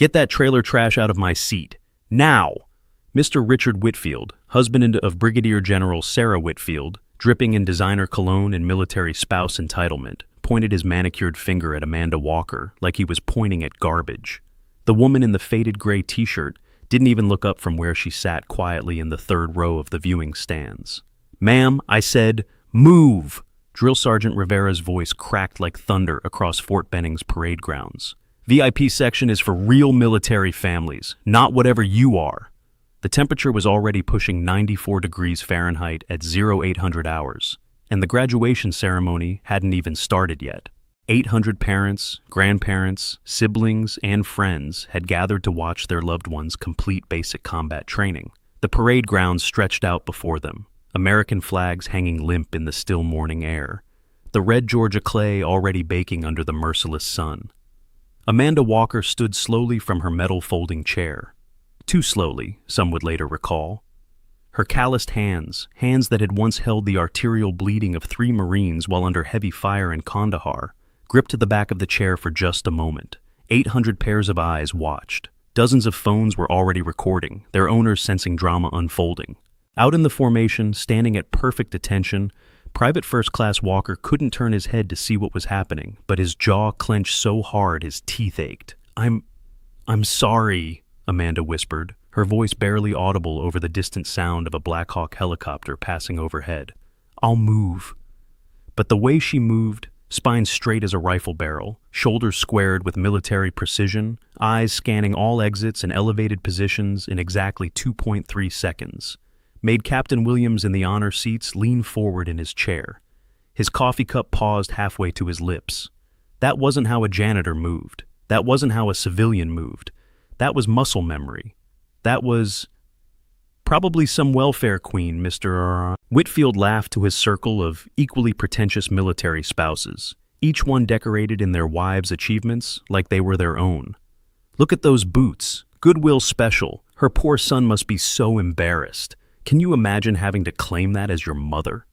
Get that trailer trash out of my seat. Now! Mr. Richard Whitfield, husband of Brigadier General Sarah Whitfield, dripping in designer cologne and military spouse entitlement, pointed his manicured finger at Amanda Walker like he was pointing at garbage. The woman in the faded gray t-shirt didn't even look up from where she sat quietly in the third row of the viewing stands. "Ma'am, I said, move!" Drill Sergeant Rivera's voice cracked like thunder across Fort Benning's parade grounds. "VIP section is for real military families, not whatever you are." The temperature was already pushing 94 degrees Fahrenheit at 0800 hours, and the graduation ceremony hadn't even started yet. 800 parents, grandparents, siblings, and friends had gathered to watch their loved ones complete basic combat training. The parade grounds stretched out before them, American flags hanging limp in the still morning air, the red Georgia clay already baking under the merciless sun. Amanda Walker stood slowly from her metal folding chair. Too slowly, some would later recall. Her calloused hands that had once held the arterial bleeding of 3 Marines while under heavy fire in Kandahar, gripped to the back of the chair for just a moment. 800 pairs of eyes watched. Dozens of phones were already recording, their owners sensing drama unfolding. Out in the formation, standing at perfect attention, Private First Class Walker couldn't turn his head to see what was happening, but his jaw clenched so hard his teeth ached. I'm sorry," Amanda whispered, her voice barely audible over the distant sound of a Black Hawk helicopter passing overhead. "I'll move." But the way she moved, spine straight as a rifle barrel, shoulders squared with military precision, eyes scanning all exits and elevated positions in exactly 2.3 seconds, made Captain Williams in the honor seats lean forward in his chair. His coffee cup paused halfway to his lips. That wasn't how a janitor moved. That wasn't how a civilian moved. That was muscle memory. That was probably some welfare queen, Mr. Whitfield laughed to his circle of equally pretentious military spouses, each one decorated in their wives' achievements like they were their own. "Look at those boots. Goodwill Special. Her poor son must be so embarrassed. Can you imagine having to claim that as your mother?"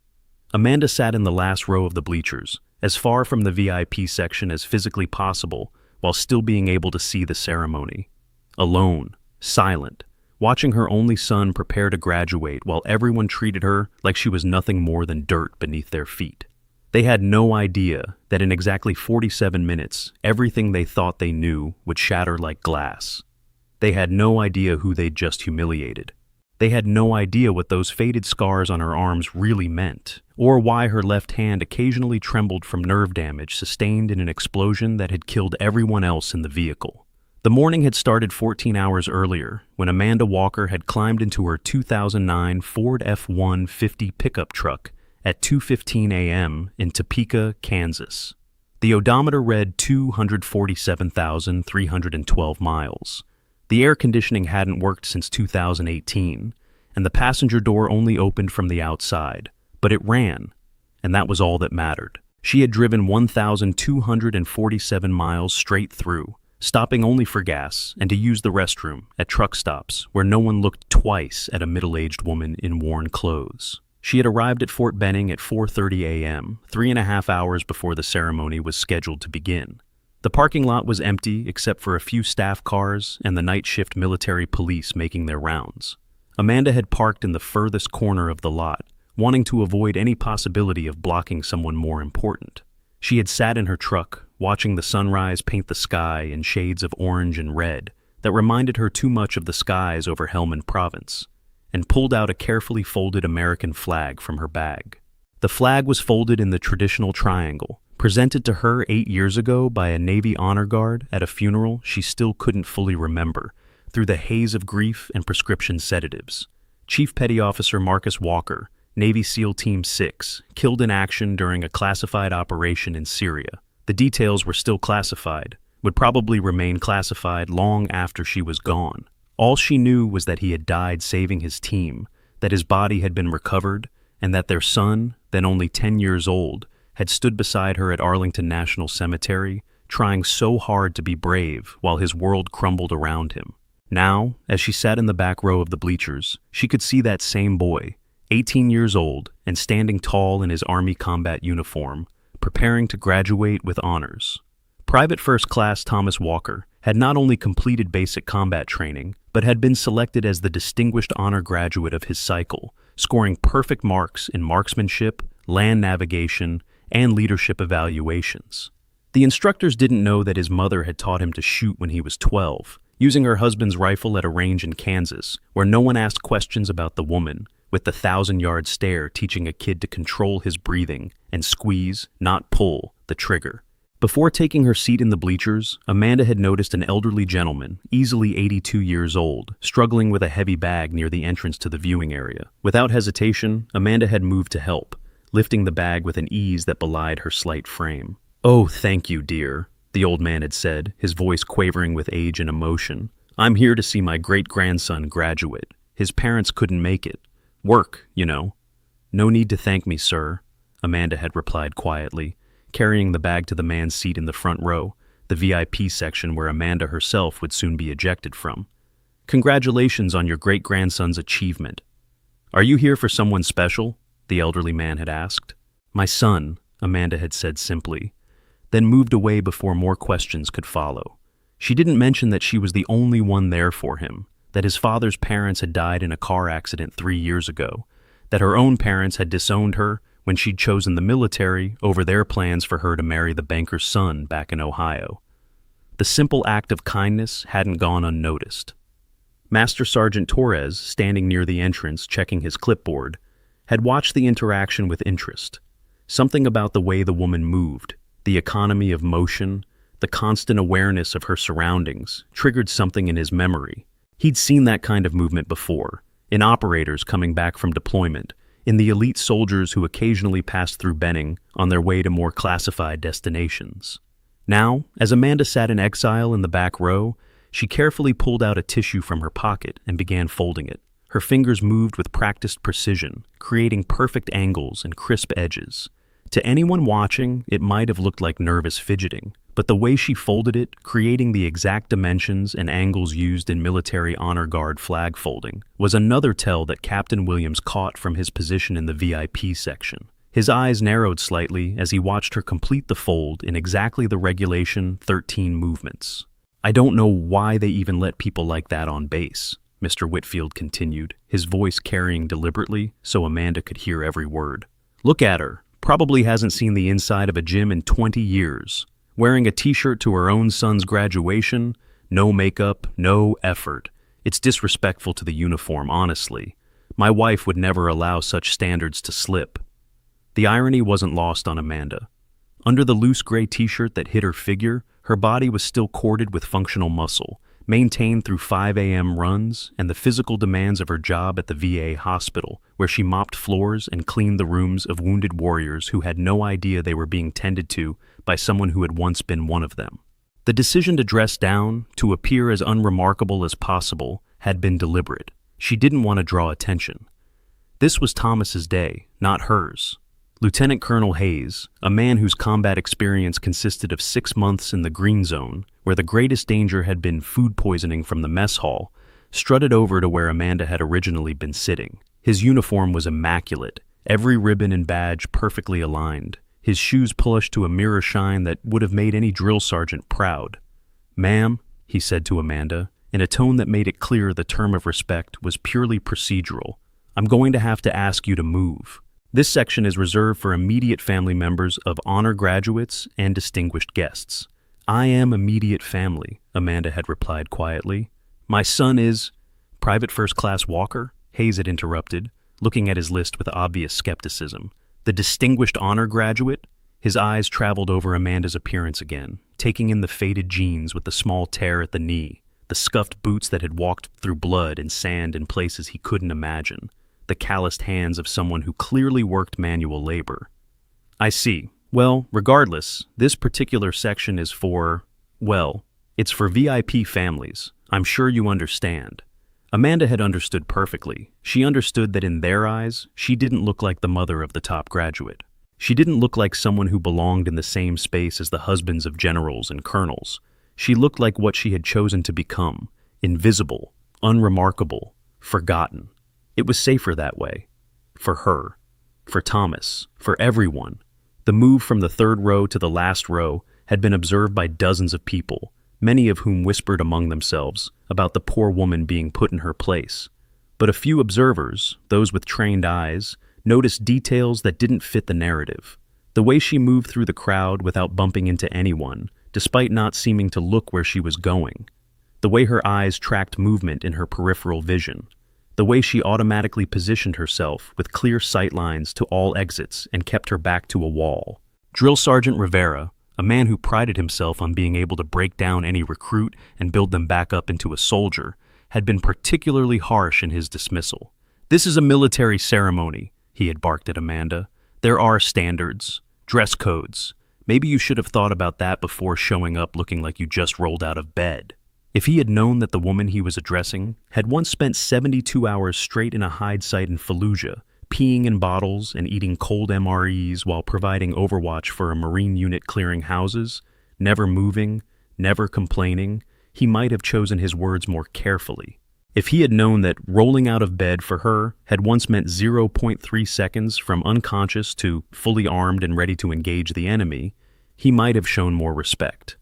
Amanda sat in the last row of the bleachers, as far from the VIP section as physically possible, while still being able to see the ceremony. Alone, silent, watching her only son prepare to graduate while everyone treated her like she was nothing more than dirt beneath their feet. They had no idea that in exactly 47 minutes, everything they thought they knew would shatter like glass. They had no idea who they'd just humiliated. They had no idea what those faded scars on her arms really meant, or why her left hand occasionally trembled from nerve damage sustained in an explosion that had killed everyone else in the vehicle. The morning had started 14 hours earlier when Amanda Walker had climbed into her 2009 Ford F-150 pickup truck at 2:15 a.m. in Topeka, Kansas. The odometer read 247,312 miles. The air conditioning hadn't worked since 2018, and the passenger door only opened from the outside, but it ran, and that was all that mattered. She had driven 1,247 miles straight through, stopping only for gas and to use the restroom at truck stops where no one looked twice at a middle-aged woman in worn clothes. She had arrived at Fort Benning at 4:30 a.m., 3.5 hours before the ceremony was scheduled to begin. The parking lot was empty except for a few staff cars and the night shift military police making their rounds. Amanda had parked in the furthest corner of the lot, wanting to avoid any possibility of blocking someone more important. She had sat in her truck, watching the sunrise paint the sky in shades of orange and red that reminded her too much of the skies over Helmand Province, and pulled out a carefully folded American flag from her bag. The flag was folded in the traditional triangle, presented to her 8 years ago by a Navy honor guard at a funeral she still couldn't fully remember through the haze of grief and prescription sedatives. Chief Petty Officer Marcus Walker, Navy SEAL Team 6, killed in action during a classified operation in Syria. The details were still classified, would probably remain classified long after she was gone. All she knew was that he had died saving his team, that his body had been recovered, and that their son, then only 10 years old, had stood beside her at Arlington National Cemetery, trying so hard to be brave while his world crumbled around him. Now, as she sat in the back row of the bleachers, she could see that same boy, 18 years old and standing tall in his Army combat uniform, preparing to graduate with honors. Private First Class Thomas Walker had not only completed basic combat training, but had been selected as the distinguished honor graduate of his cycle, scoring perfect marks in marksmanship, land navigation, and leadership evaluations. The instructors didn't know that his mother had taught him to shoot when he was 12, using her husband's rifle at a range in Kansas, where no one asked questions about the woman, with the 1,000-yard stare teaching a kid to control his breathing and squeeze, not pull, the trigger. Before taking her seat in the bleachers, Amanda had noticed an elderly gentleman, easily 82 years old, struggling with a heavy bag near the entrance to the viewing area. Without hesitation, Amanda had moved to help, lifting the bag with an ease that belied her slight frame. "Oh, thank you, dear," the old man had said, his voice quavering with age and emotion. "I'm here to see my great-grandson graduate. His parents couldn't make it. Work, you know." "No need to thank me, sir," Amanda had replied quietly, carrying the bag to the man's seat in the front row, the VIP section where Amanda herself would soon be ejected from. "Congratulations on your great-grandson's achievement." "Are you here for someone special?" the elderly man had asked. "My son," Amanda had said simply, then moved away before more questions could follow. She didn't mention that she was the only one there for him, that his father's parents had died in a car accident 3 years ago, that her own parents had disowned her when she'd chosen the military over their plans for her to marry the banker's son back in Ohio. The simple act of kindness hadn't gone unnoticed. Master Sergeant Torres, standing near the entrance checking his clipboard, had watched the interaction with interest. Something about the way the woman moved, the economy of motion, the constant awareness of her surroundings, triggered something in his memory. He'd seen that kind of movement before, in operators coming back from deployment, in the elite soldiers who occasionally passed through Benning on their way to more classified destinations. Now, as Amanda sat in exile in the back row, she carefully pulled out a tissue from her pocket and began folding it. Her fingers moved with practiced precision, creating perfect angles and crisp edges. To anyone watching, it might have looked like nervous fidgeting, but the way she folded it, creating the exact dimensions and angles used in military honor guard flag folding, was another tell that Captain Williams caught from his position in the VIP section. His eyes narrowed slightly as he watched her complete the fold in exactly the regulation 13 movements. "I don't know why they even let people like that on base," Mr. Whitfield continued, his voice carrying deliberately so Amanda could hear every word. "Look at her. Probably hasn't seen the inside of a gym in 20 years. Wearing a t-shirt to her own son's graduation, no makeup, no effort. It's disrespectful to the uniform, honestly. My wife would never allow such standards to slip." The irony wasn't lost on Amanda. Under the loose gray t-shirt that hid her figure, her body was still corded with functional muscle, maintained through 5 a.m. runs and the physical demands of her job at the VA hospital, where she mopped floors and cleaned the rooms of wounded warriors who had no idea they were being tended to by someone who had once been one of them. The decision to dress down, to appear as unremarkable as possible, had been deliberate. She didn't want to draw attention. This was Thomas's day, not hers. Lieutenant Colonel Hayes, a man whose combat experience consisted of 6 months in the Green Zone, where the greatest danger had been food poisoning from the mess hall, strutted over to where Amanda had originally been sitting. His uniform was immaculate, every ribbon and badge perfectly aligned, his shoes polished to a mirror shine that would have made any drill sergeant proud. "Ma'am," he said to Amanda, in a tone that made it clear the term of respect was purely procedural, "I'm going to have to ask you to move. This section is reserved for immediate family members of honor graduates and distinguished guests." "I am immediate family," Amanda had replied quietly. "My son is—" "Private First Class Walker?" Hayes had interrupted, looking at his list with obvious skepticism. "The distinguished honor graduate?" His eyes traveled over Amanda's appearance again, taking in the faded jeans with the small tear at the knee, the scuffed boots that had walked through blood and sand in places he couldn't imagine, the calloused hands of someone who clearly worked manual labor. "I see. Well, regardless, this particular section is for, well, it's for VIP families. I'm sure you understand." Amanda had understood perfectly. She understood that in their eyes, she didn't look like the mother of the top graduate. She didn't look like someone who belonged in the same space as the husbands of generals and colonels. She looked like what she had chosen to become, invisible, unremarkable, forgotten. It was safer that way. For her, for Thomas, for everyone. The move from the third row to the last row had been observed by dozens of people, many of whom whispered among themselves about the poor woman being put in her place. But a few observers, those with trained eyes, noticed details that didn't fit the narrative. The way she moved through the crowd without bumping into anyone, despite not seeming to look where she was going. The way her eyes tracked movement in her peripheral vision. The way she automatically positioned herself with clear sight lines to all exits and kept her back to a wall. Drill Sergeant Rivera, a man who prided himself on being able to break down any recruit and build them back up into a soldier, had been particularly harsh in his dismissal. "This is a military ceremony," he had barked at Amanda. "There are standards, dress codes. Maybe you should have thought about that before showing up looking like you just rolled out of bed." If he had known that the woman he was addressing had once spent 72 hours straight in a hide site in Fallujah, peeing in bottles and eating cold MREs while providing overwatch for a Marine unit clearing houses, never moving, never complaining, he might have chosen his words more carefully. If he had known that rolling out of bed for her had once meant 0.3 seconds from unconscious to fully armed and ready to engage the enemy, he might have shown more respect.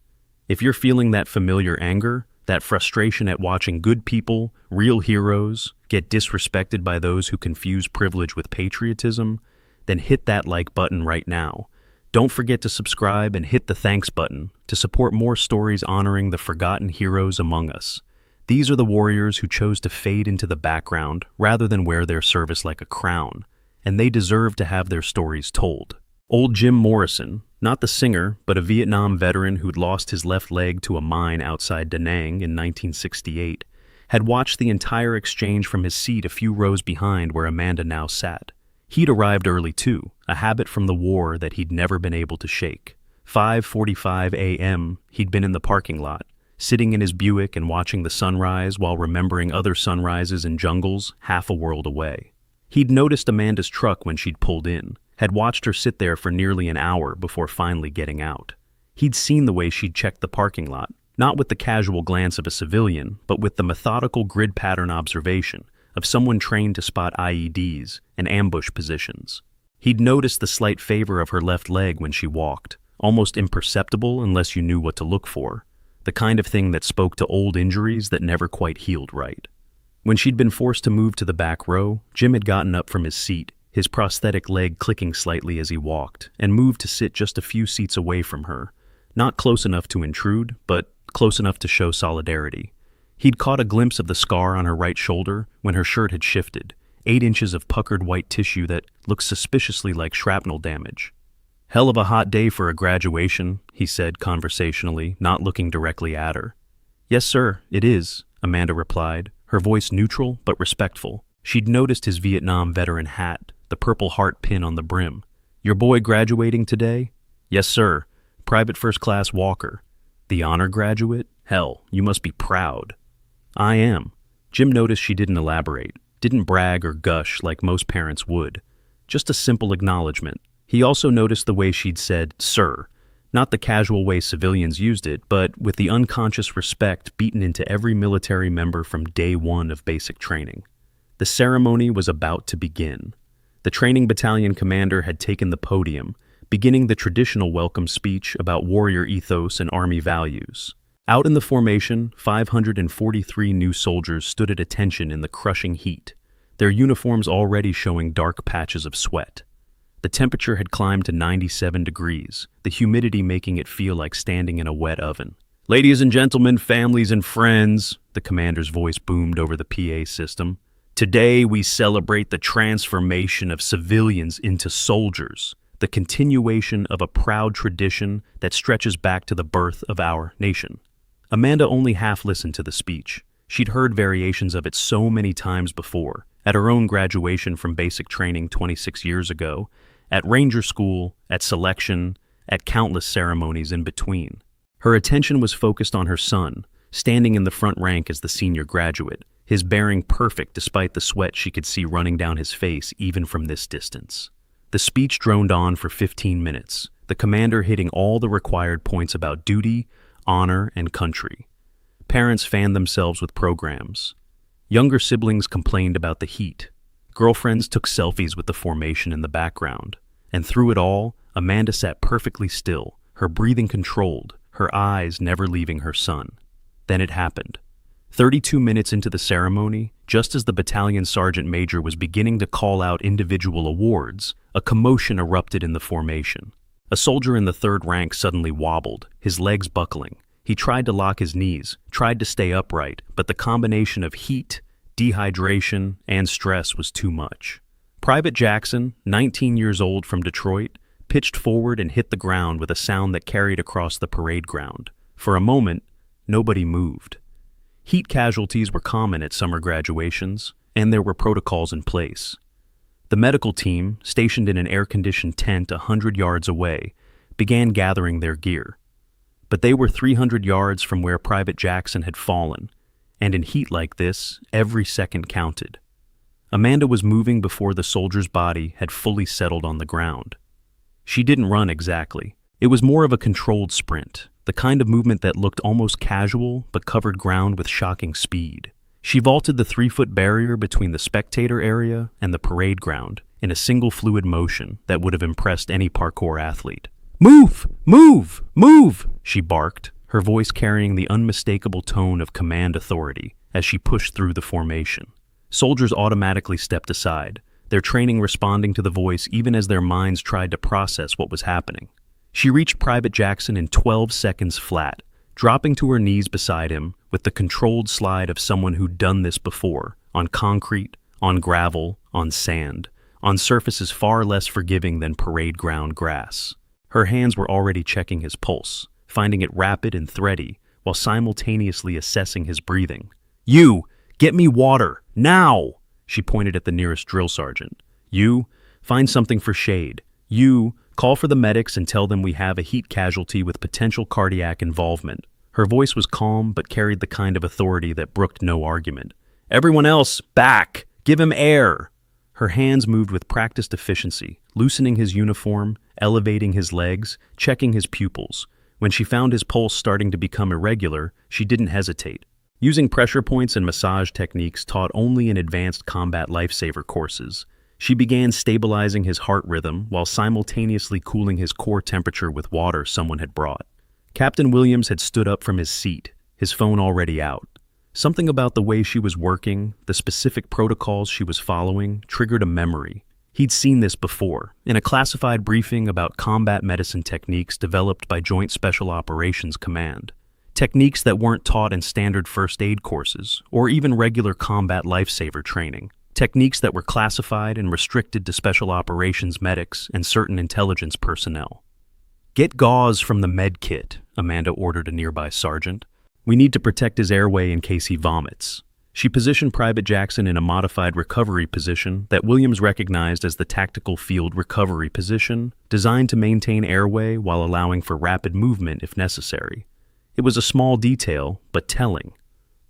If you're feeling that familiar anger, that frustration at watching good people, real heroes, get disrespected by those who confuse privilege with patriotism, then hit that like button right now. Don't forget to subscribe and hit the thanks button to support more stories honoring the forgotten heroes among us. These are the warriors who chose to fade into the background rather than wear their service like a crown, and they deserve to have their stories told. Old Jim Morrison, not the singer, but a Vietnam veteran who'd lost his left leg to a mine outside Da Nang in 1968, had watched the entire exchange from his seat a few rows behind where Amanda now sat. He'd arrived early too, a habit from the war that he'd never been able to shake. 5:45 a.m., he'd been in the parking lot, sitting in his Buick and watching the sunrise while remembering other sunrises in jungles half a world away. He'd noticed Amanda's truck when she'd pulled in, had watched her sit there for nearly an hour before finally getting out. He'd seen the way she'd checked the parking lot, not with the casual glance of a civilian, but with the methodical grid pattern observation of someone trained to spot IEDs and ambush positions. He'd noticed the slight favor of her left leg when she walked, almost imperceptible unless you knew what to look for, the kind of thing that spoke to old injuries that never quite healed right. When she'd been forced to move to the back row, Jim had gotten up from his seat, his prosthetic leg clicking slightly as he walked, and moved to sit just a few seats away from her, not close enough to intrude, but close enough to show solidarity. He'd caught a glimpse of the scar on her right shoulder when her shirt had shifted, 8 inches of puckered white tissue that looked suspiciously like shrapnel damage. "Hell of a hot day for a graduation," he said conversationally, not looking directly at her. "Yes, sir, it is," Amanda replied, her voice neutral but respectful. She'd noticed his Vietnam veteran hat, the purple heart pin on the brim. "Your boy graduating today?" "Yes, sir. Private First Class Walker." "The honor graduate? Hell, you must be proud." "I am." Jim noticed she didn't elaborate, didn't brag or gush like most parents would. Just a simple acknowledgement. He also noticed the way she'd said, "sir," not the casual way civilians used it, but with the unconscious respect beaten into every military member from day one of basic training. The ceremony was about to begin. The training battalion commander had taken the podium, beginning the traditional welcome speech about warrior ethos and Army values. Out in the formation, 543 new soldiers stood at attention in the crushing heat, their uniforms already showing dark patches of sweat. The temperature had climbed to 97 degrees, the humidity making it feel like standing in a wet oven. "Ladies and gentlemen, families and friends," the commander's voice boomed over the PA system. "Today we celebrate the transformation of civilians into soldiers, the continuation of a proud tradition that stretches back to the birth of our nation." Amanda only half listened to the speech. She'd heard variations of it so many times before, at her own graduation from basic training 26 years ago, at Ranger School, at selection, at countless ceremonies in between. Her attention was focused on her son, standing in the front rank as the senior graduate, his bearing perfect despite the sweat she could see running down his face even from this distance. The speech droned on for 15 minutes, the commander hitting all the required points about duty, honor, and country. Parents fanned themselves with programs. Younger siblings complained about the heat. Girlfriends took selfies with the formation in the background. And through it all, Amanda sat perfectly still, her breathing controlled, her eyes never leaving her son. Then it happened. 32 minutes into the ceremony, just as the battalion sergeant major was beginning to call out individual awards, a commotion erupted in the formation. A soldier in the third rank suddenly wobbled, his legs buckling. He tried to lock his knees, tried to stay upright, but the combination of heat, dehydration, and stress was too much. Private Jackson, 19 years old from Detroit, pitched forward and hit the ground with a sound that carried across the parade ground. For a moment, nobody moved. Heat casualties were common at summer graduations, and there were protocols in place. The medical team, stationed in an air-conditioned tent 100 yards away, began gathering their gear. But they were 300 yards from where Private Jackson had fallen, and in heat like this, every second counted. Amanda was moving before the soldier's body had fully settled on the ground. She didn't run exactly. It was more of a controlled sprint, the kind of movement that looked almost casual but covered ground with shocking speed. She vaulted the 3-foot barrier between the spectator area and the parade ground in a single fluid motion that would have impressed any parkour athlete. "Move! Move! Move!" she barked, her voice carrying the unmistakable tone of command authority as she pushed through the formation. Soldiers automatically stepped aside, their training responding to the voice even as their minds tried to process what was happening. She reached Private Jackson in 12 seconds flat, dropping to her knees beside him with the controlled slide of someone who'd done this before, on concrete, on gravel, on sand, on surfaces far less forgiving than parade ground grass. Her hands were already checking his pulse, finding it rapid and thready, while simultaneously assessing his breathing. "You! Get me water! Now!" She pointed at the nearest drill sergeant. "You! Find something for shade. You! Call for the medics and tell them we have a heat casualty with potential cardiac involvement." Her voice was calm but carried the kind of authority that brooked no argument. "Everyone else, back! Give him air!" Her hands moved with practiced efficiency, loosening his uniform, elevating his legs, checking his pupils. When she found his pulse starting to become irregular, she didn't hesitate. Using pressure points and massage techniques taught only in advanced combat lifesaver courses, she began stabilizing his heart rhythm while simultaneously cooling his core temperature with water someone had brought. Captain Williams had stood up from his seat, his phone already out. Something about the way she was working, the specific protocols she was following, triggered a memory. He'd seen this before, in a classified briefing about combat medicine techniques developed by Joint Special Operations Command. Techniques that weren't taught in standard first aid courses, or even regular combat lifesaver training. Techniques that were classified and restricted to special operations medics and certain intelligence personnel. "Get gauze from the med kit," Amanda ordered a nearby sergeant. "We need to protect his airway in case he vomits." She positioned Private Jackson in a modified recovery position that Williams recognized as the tactical field recovery position, designed to maintain airway while allowing for rapid movement if necessary. It was a small detail, but telling.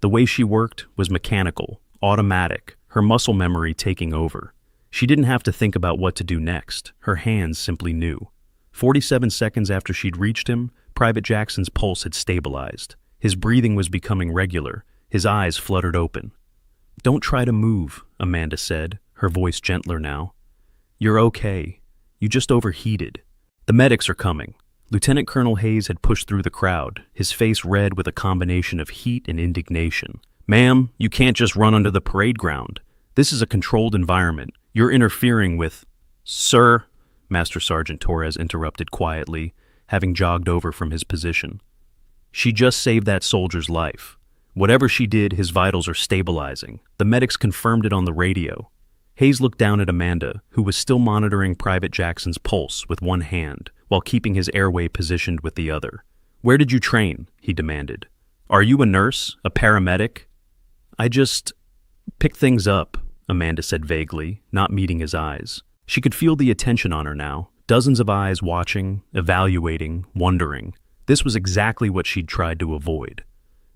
The way she worked was mechanical, automatic, her muscle memory taking over. She didn't have to think about what to do next. Her hands simply knew. 47 seconds after she'd reached him, Private Jackson's pulse had stabilized. His breathing was becoming regular. His eyes fluttered open. "Don't try to move," Amanda said, her voice gentler now. "You're okay. You just overheated. The medics are coming." Lieutenant Colonel Hayes had pushed through the crowd, his face red with a combination of heat and indignation. "Ma'am, you can't just run under the parade ground. This is a controlled environment. You're interfering with—" "Sir," Master Sergeant Torres interrupted quietly, having jogged over from his position. "She just saved that soldier's life. Whatever she did, his vitals are stabilizing. The medics confirmed it on the radio." Hayes looked down at Amanda, who was still monitoring Private Jackson's pulse with one hand, while keeping his airway positioned with the other. "Where did you train?" he demanded. "Are you a nurse? A paramedic?" "I just pick things up," Amanda said vaguely, not meeting his eyes. She could feel the attention on her now, dozens of eyes watching, evaluating, wondering. This was exactly what she'd tried to avoid.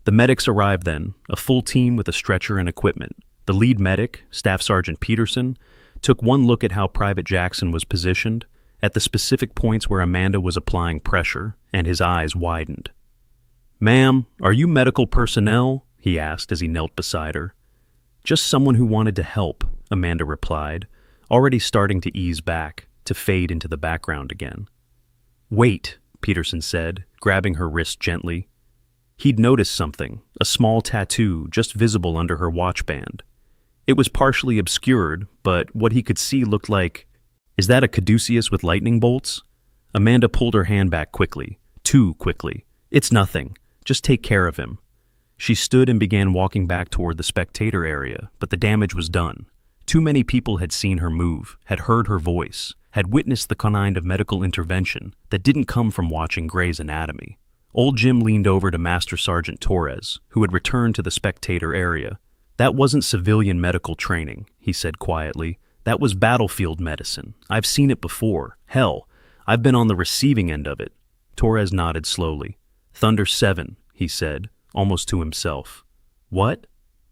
The medics arrived then, a full team with a stretcher and equipment. The lead medic, Staff Sergeant Peterson, took one look at how Private Jackson was positioned, at the specific points where Amanda was applying pressure, and his eyes widened. "Ma'am, are you medical personnel?" he asked as he knelt beside her. "Just someone who wanted to help," Amanda replied, already starting to ease back, to fade into the background again. "Wait," Peterson said, grabbing her wrist gently. He'd noticed something, a small tattoo just visible under her watch band. It was partially obscured, but what he could see looked like, "Is that a caduceus with lightning bolts?" Amanda pulled her hand back quickly, too quickly. "It's nothing. Just take care of him." She stood and began walking back toward the spectator area, but the damage was done. Too many people had seen her move, had heard her voice, had witnessed the kind of medical intervention that didn't come from watching Grey's Anatomy. Old Jim leaned over to Master Sergeant Torres, who had returned to the spectator area. "That wasn't civilian medical training," he said quietly. "That was battlefield medicine. I've seen it before. Hell, I've been on the receiving end of it." Torres nodded slowly. "Thunder 7, he said, almost to himself. "What?"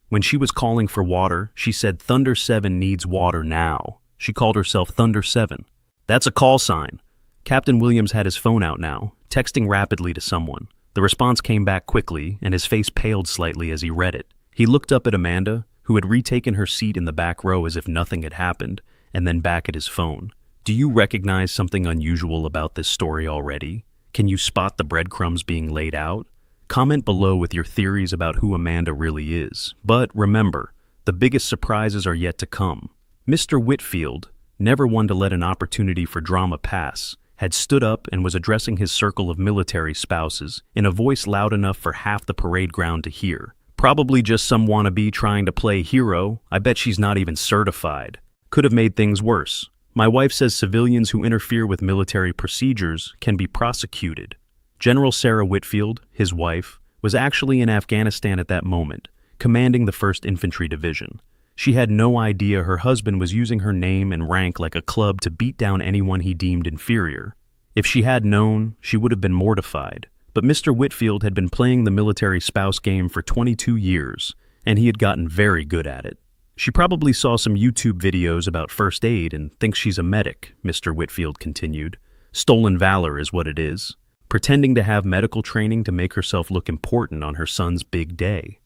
When she was calling for water, she said Thunder 7 needs water now. She called herself Thunder 7. "That's a call sign." Captain Williams had his phone out now, texting rapidly to someone. The response came back quickly, and his face paled slightly as he read it. He looked up at Amanda, who had retaken her seat in the back row as if nothing had happened, and then back at his phone. "Do you recognize something unusual about this story already? Can you spot the breadcrumbs being laid out? Comment below with your theories about who Amanda really is. But remember, the biggest surprises are yet to come." Mr. Whitfield, never one to let an opportunity for drama pass, had stood up and was addressing his circle of military spouses in a voice loud enough for half the parade ground to hear. "Probably just some wannabe trying to play hero. I bet she's not even certified. Could have made things worse. My wife says civilians who interfere with military procedures can be prosecuted." General Sarah Whitfield, his wife, was actually in Afghanistan at that moment, commanding the 1st Infantry Division. She had no idea her husband was using her name and rank like a club to beat down anyone he deemed inferior. If she had known, she would have been mortified. But Mr. Whitfield had been playing the military spouse game for 22 years, and he had gotten very good at it. "She probably saw some YouTube videos about first aid and thinks she's a medic," Mr. Whitfield continued. "Stolen valor is what it is. Pretending to have medical training to make herself look important on her son's big day."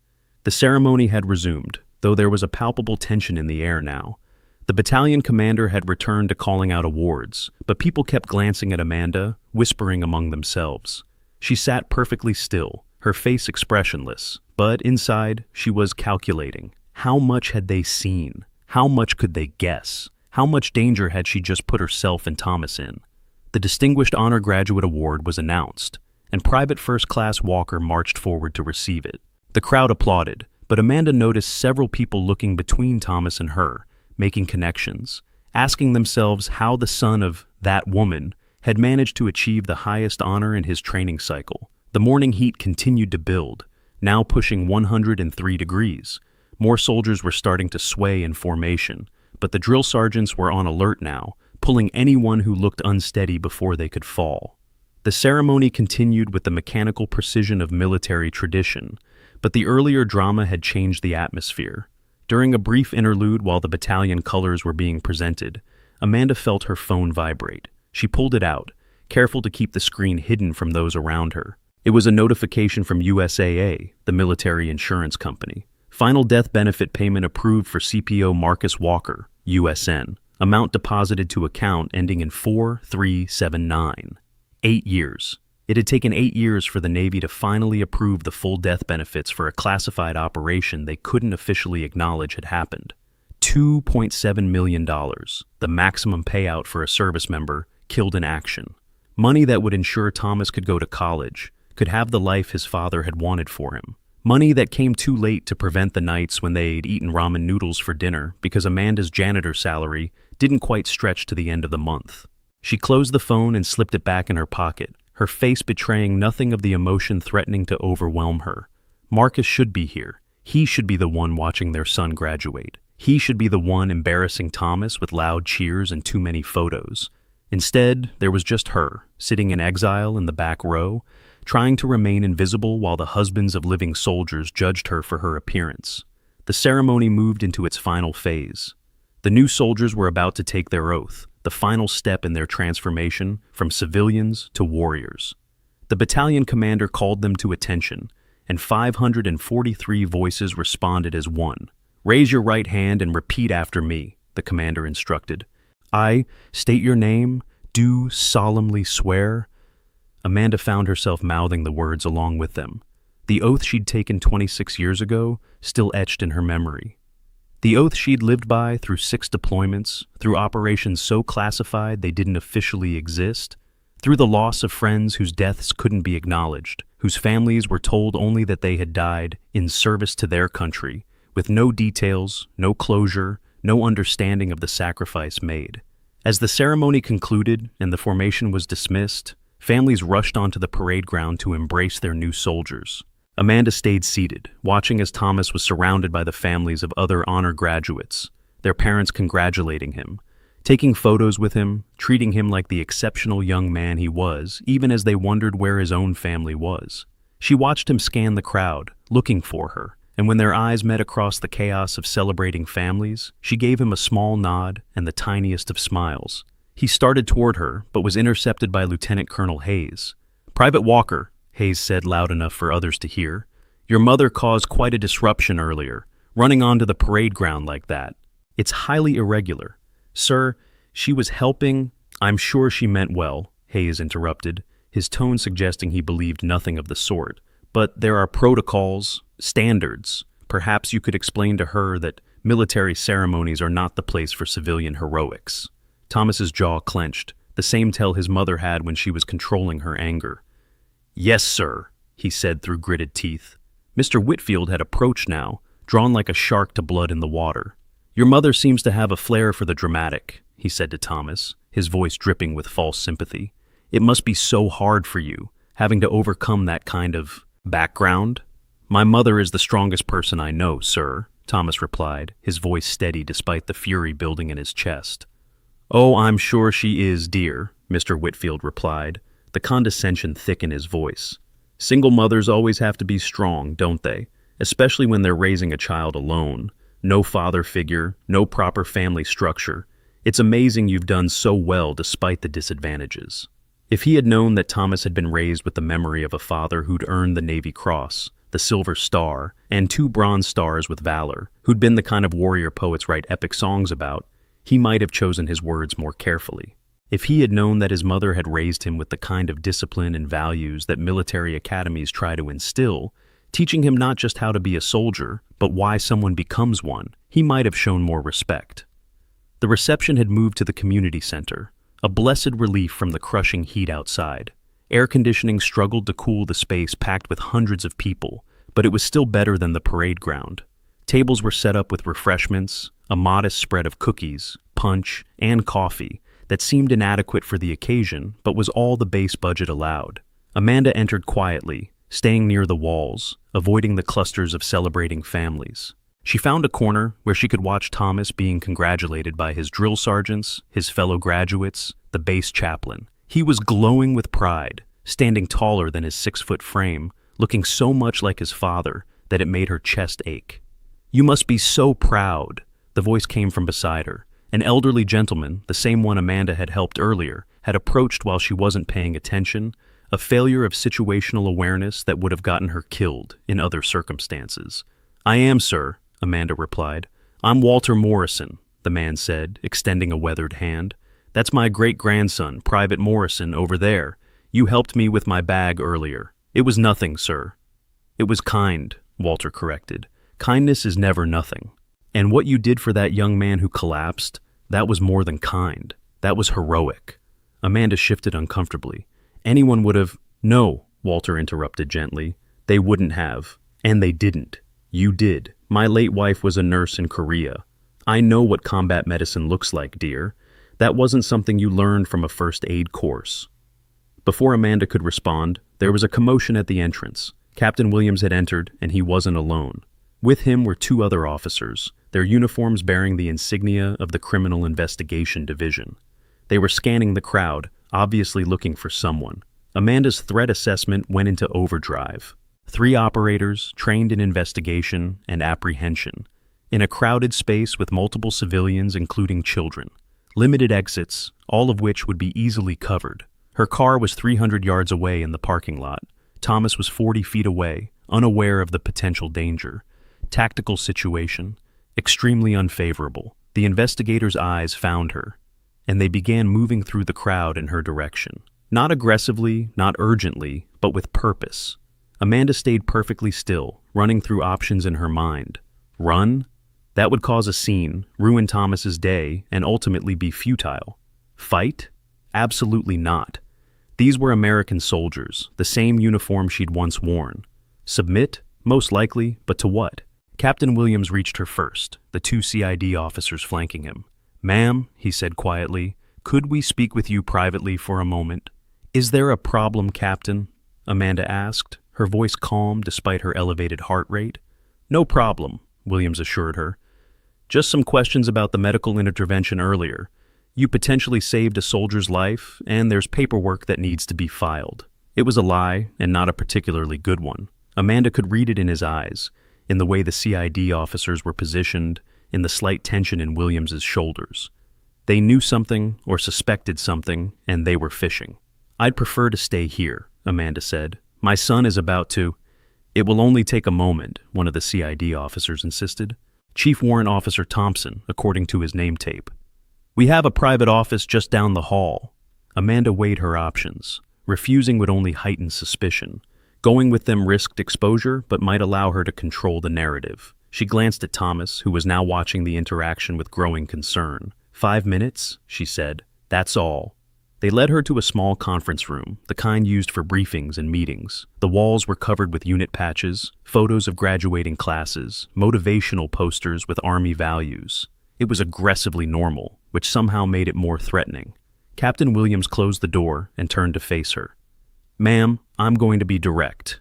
The ceremony had resumed, though there was a palpable tension in the air now. The battalion commander had returned to calling out awards, but people kept glancing at Amanda, whispering among themselves. She sat perfectly still, her face expressionless, but inside she was calculating. How much had they seen? How much could they guess? How much danger had she just put herself and Thomas in? The Distinguished Honor Graduate Award was announced, and Private First Class Walker marched forward to receive it. The crowd applauded, but Amanda noticed several people looking between Thomas and her, making connections, asking themselves how the son of that woman had managed to achieve the highest honor in his training cycle. The morning heat continued to build, now pushing 103 degrees. More soldiers were starting to sway in formation, but the drill sergeants were on alert now, pulling anyone who looked unsteady before they could fall. The ceremony continued with the mechanical precision of military tradition, but the earlier drama had changed the atmosphere. During a brief interlude while the battalion colors were being presented, Amanda felt her phone vibrate. She pulled it out, careful to keep the screen hidden from those around her. It was a notification from USAA, the military insurance company. Final death benefit payment approved for CPO Marcus Walker, USN. Amount deposited to account ending in 4379. 8 years. It had taken 8 years for the Navy to finally approve the full death benefits for a classified operation they couldn't officially acknowledge had happened. $2.7 million, the maximum payout for a service member killed in action. Money that would ensure Thomas could go to college, could have the life his father had wanted for him. Money that came too late to prevent the nights when they'd eaten ramen noodles for dinner because Amanda's janitor salary didn't quite stretch to the end of the month. She closed the phone and slipped it back in her pocket, her face betraying nothing of the emotion threatening to overwhelm her. Marcus should be here. He should be the one watching their son graduate. He should be the one embarrassing Thomas with loud cheers and too many photos. Instead, there was just her, sitting in exile in the back row, trying to remain invisible while the husbands of living soldiers judged her for her appearance. The ceremony moved into its final phase. The new soldiers were about to take their oath, the final step in their transformation from civilians to warriors. The battalion commander called them to attention, and 543 voices responded as one. "Raise your right hand and repeat after me," the commander instructed. "I state your name, do solemnly swear." Amanda found herself mouthing the words along with them. The oath she'd taken 26 years ago still etched in her memory. The oath she'd lived by through 6 deployments, through operations so classified they didn't officially exist, through the loss of friends whose deaths couldn't be acknowledged, whose families were told only that they had died in service to their country, with no details, no closure, no understanding of the sacrifice made. As the ceremony concluded and the formation was dismissed, families rushed onto the parade ground to embrace their new soldiers. Amanda stayed seated, watching as Thomas was surrounded by the families of other honor graduates, their parents congratulating him, taking photos with him, treating him like the exceptional young man he was, even as they wondered where his own family was. She watched him scan the crowd, looking for her, and when their eyes met across the chaos of celebrating families, she gave him a small nod and the tiniest of smiles. He started toward her, but was intercepted by Lieutenant Colonel Hayes. "Private Walker," Hayes said loud enough for others to hear, "your mother caused quite a disruption earlier, running onto the parade ground like that. It's highly irregular." "Sir, she was helping—" "I'm sure she meant well," Hayes interrupted, his tone suggesting he believed nothing of the sort. "But there are protocols, standards. Perhaps you could explain to her that military ceremonies are not the place for civilian heroics." Thomas's jaw clenched, the same tell his mother had when she was controlling her anger. "Yes, sir," he said through gritted teeth. Mr. Whitfield had approached now, drawn like a shark to blood in the water. "Your mother seems to have a flair for the dramatic," he said to Thomas, his voice dripping with false sympathy. "It must be so hard for you, having to overcome that kind of background." "My mother is the strongest person I know, sir," Thomas replied, his voice steady despite the fury building in his chest. "Oh, I'm sure she is, dear," Mr. Whitfield replied, the condescension thick in his voice. "Single mothers always have to be strong, don't they? Especially when they're raising a child alone. No father figure, no proper family structure. It's amazing you've done so well despite the disadvantages." If he had known that Thomas had been raised with the memory of a father who'd earned the Navy Cross, the Silver Star, and 2 Bronze Stars with valor, who'd been the kind of warrior poets write epic songs about, he might have chosen his words more carefully. If he had known that his mother had raised him with the kind of discipline and values that military academies try to instill, teaching him not just how to be a soldier, but why someone becomes one, he might have shown more respect. The reception had moved to the community center, a blessed relief from the crushing heat outside. Air conditioning struggled to cool the space packed with hundreds of people, but it was still better than the parade ground. Tables were set up with refreshments, a modest spread of cookies, punch, and coffee that seemed inadequate for the occasion but was all the base budget allowed. Amanda entered quietly, staying near the walls, avoiding the clusters of celebrating families. She found a corner where she could watch Thomas being congratulated by his drill sergeants, his fellow graduates, the base chaplain. He was glowing with pride, standing taller than his 6-foot frame, looking so much like his father that it made her chest ache. "You must be so proud," the voice came from beside her. An elderly gentleman, the same one Amanda had helped earlier, had approached while she wasn't paying attention, a failure of situational awareness that would have gotten her killed in other circumstances. "I am, sir," Amanda replied. "I'm Walter Morrison," the man said, extending a weathered hand. "That's my great-grandson, Private Morrison, over there. You helped me with my bag earlier." "It was nothing, sir." "It was kind," Walter corrected. "Kindness is never nothing. And what you did for that young man who collapsed, that was more than kind. That was heroic." Amanda shifted uncomfortably. "Anyone would have—" "No," Walter interrupted gently. "They wouldn't have. And they didn't. You did. My late wife was a nurse in Korea. I know what combat medicine looks like, dear. That wasn't something you learned from a first aid course." Before Amanda could respond, there was a commotion at the entrance. Captain Williams had entered, and he wasn't alone. With him were 2 other officers, their uniforms bearing the insignia of the Criminal Investigation Division. They were scanning the crowd, obviously looking for someone. Amanda's threat assessment went into overdrive. 3 operators, trained in investigation and apprehension, in a crowded space with multiple civilians, including children. Limited exits, all of which would be easily covered. Her car was 300 yards away in the parking lot. Thomas was 40 feet away, unaware of the potential danger. Tactical situation, extremely unfavorable. The investigators' eyes found her, and they began moving through the crowd in her direction. Not aggressively, not urgently, but with purpose. Amanda stayed perfectly still, running through options in her mind. Run? That would cause a scene, ruin Thomas's day, and ultimately be futile. Fight? Absolutely not. These were American soldiers, the same uniform she'd once worn. Submit? Most likely, but to what? Captain Williams reached her first, the two CID officers flanking him. "Ma'am," he said quietly, "could we speak with you privately for a moment?" "Is there a problem, Captain?" Amanda asked, her voice calm despite her elevated heart rate. "No problem," Williams assured her. "Just some questions about the medical intervention earlier. You potentially saved a soldier's life, and there's paperwork that needs to be filed." It was a lie, and not a particularly good one. Amanda could read it in his eyes, in the way the CID officers were positioned, in the slight tension in Williams's shoulders. They knew something, or suspected something, and they were fishing. "I'd prefer to stay here," Amanda said. "My son is about to—" "It will only take a moment," one of the CID officers insisted. Chief Warrant Officer Thompson, according to his name tape. "We have a private office just down the hall." Amanda weighed her options. Refusing would only heighten suspicion. Going with them risked exposure, but might allow her to control the narrative. She glanced at Thomas, who was now watching the interaction with growing concern. 5 minutes, she said. "That's all." They led her to a small conference room, the kind used for briefings and meetings. The walls were covered with unit patches, photos of graduating classes, motivational posters with Army values. It was aggressively normal, which somehow made it more threatening. Captain Williams closed the door and turned to face her. "Ma'am, I'm going to be direct.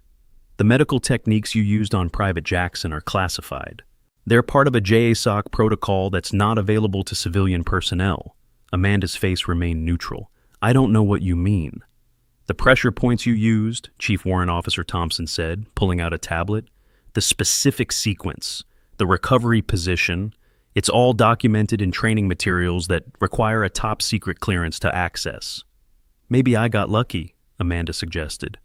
The medical techniques you used on Private Jackson are classified. They're part of a JASOC protocol that's not available to civilian personnel." Amanda's face remained neutral. "I don't know what you mean." "The pressure points you used," Chief Warrant Officer Thompson said, pulling out a tablet. "The specific sequence, the recovery position, it's all documented in training materials that require a top-secret clearance to access." "Maybe I got lucky," Amanda suggested.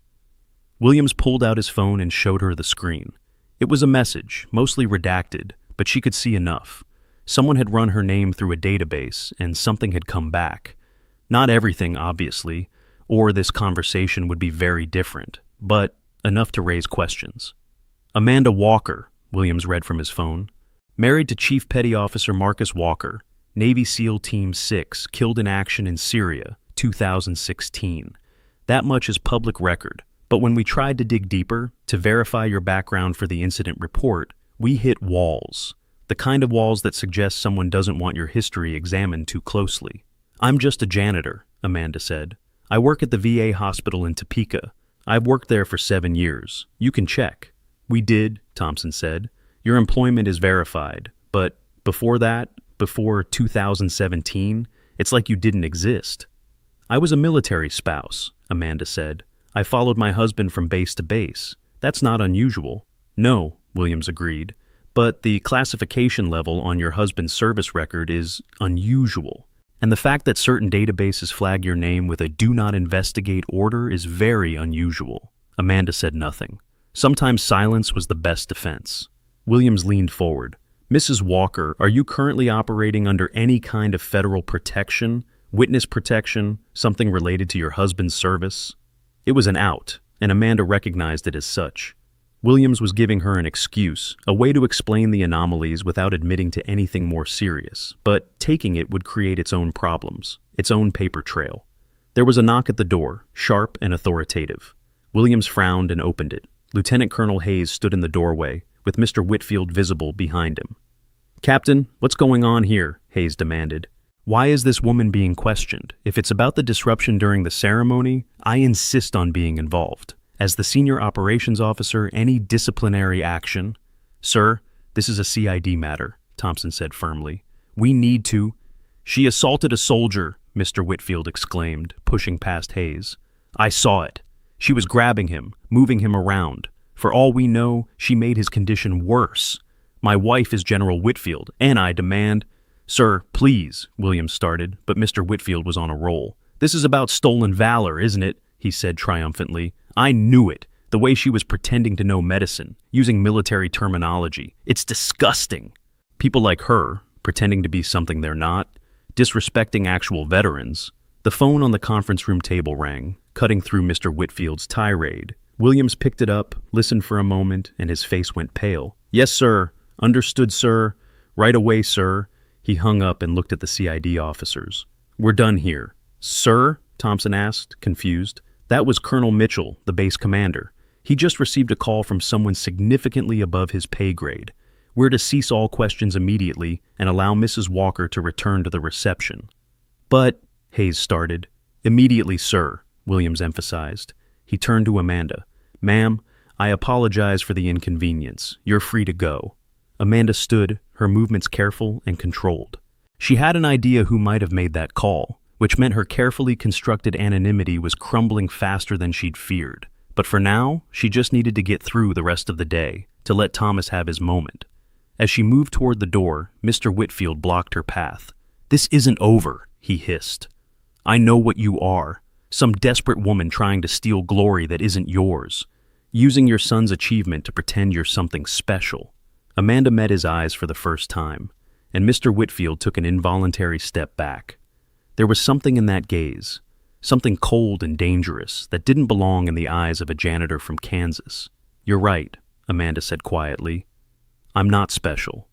Williams pulled out his phone and showed her the screen. It was a message, mostly redacted, but she could see enough. Someone had run her name through a database, and something had come back. Not everything, obviously, or this conversation would be very different, but enough to raise questions. "Amanda Walker," Williams read from his phone. "Married to Chief Petty Officer Marcus Walker, Navy SEAL Team 6, killed in action in Syria, 2016. That much is public record, but when we tried to dig deeper, to verify your background for the incident report, we hit walls. The kind of walls that suggest someone doesn't want your history examined too closely." "I'm just a janitor," Amanda said. "I work at the VA hospital in Topeka. I've worked there for 7 years. You can check." "We did," Thompson said. "Your employment is verified, but before that, before 2017, it's like you didn't exist." "I was a military spouse," Amanda said. "I followed my husband from base to base. That's not unusual." "No," Williams agreed, "but the classification level on your husband's service record is unusual. And the fact that certain databases flag your name with a do not investigate order is very unusual." Amanda said nothing. Sometimes silence was the best defense. Williams leaned forward. "Mrs. Walker, are you currently operating under any kind of federal protection, witness protection, something related to your husband's service?" It was an out, and Amanda recognized it as such. Williams was giving her an excuse, a way to explain the anomalies without admitting to anything more serious, but taking it would create its own problems, its own paper trail. There was a knock at the door, sharp and authoritative. Williams frowned and opened it. Lieutenant Colonel Hayes stood in the doorway, with Mr. Whitfield visible behind him. "Captain, what's going on here?" Hayes demanded. "Why is this woman being questioned? If it's about the disruption during the ceremony, I insist on being involved. As the senior operations officer, any disciplinary action—" "Sir, this is a CID matter," Thompson said firmly. "We need to—" "She assaulted a soldier," Mr. Whitfield exclaimed, pushing past Hayes. "I saw it. She was grabbing him, moving him around. For all we know, she made his condition worse. My wife is General Whitfield, and I demand—" "Sir, please," Williams started, but Mr. Whitfield was on a roll. "This is about stolen valor, isn't it?" he said triumphantly. "I knew it. The way she was pretending to know medicine, using military terminology. It's disgusting. People like her, pretending to be something they're not, disrespecting actual veterans." The phone on the conference room table rang. cutting through Mr. Whitfield's tirade. Williams picked it up, listened for a moment, and his face went pale. "Yes, sir. Understood, sir. Right away, sir." He hung up and looked at the CID officers. "We're done here." "Sir?" Thompson asked, confused. "That was Colonel Mitchell, the base commander. He just received a call from someone significantly above his pay grade. We're to cease all questions immediately and allow Mrs. Walker to return to the reception." "But," Hayes started. "Immediately, sir," Williams emphasized. He turned to Amanda. "Ma'am, I apologize for the inconvenience. You're free to go." Amanda stood, her movements careful and controlled. She had an idea who might have made that call, which meant her carefully constructed anonymity was crumbling faster than she'd feared. But for now, she just needed to get through the rest of the day, to let Thomas have his moment. As she moved toward the door, Mr. Whitfield blocked her path. "This isn't over," he hissed. "I know what you are. Some desperate woman trying to steal glory that isn't yours. Using your son's achievement to pretend you're something special." Amanda met his eyes for the first time, and Mr. Whitfield took an involuntary step back. There was something in that gaze, something cold and dangerous that didn't belong in the eyes of a janitor from Kansas. "You're right," Amanda said quietly. "I'm not special.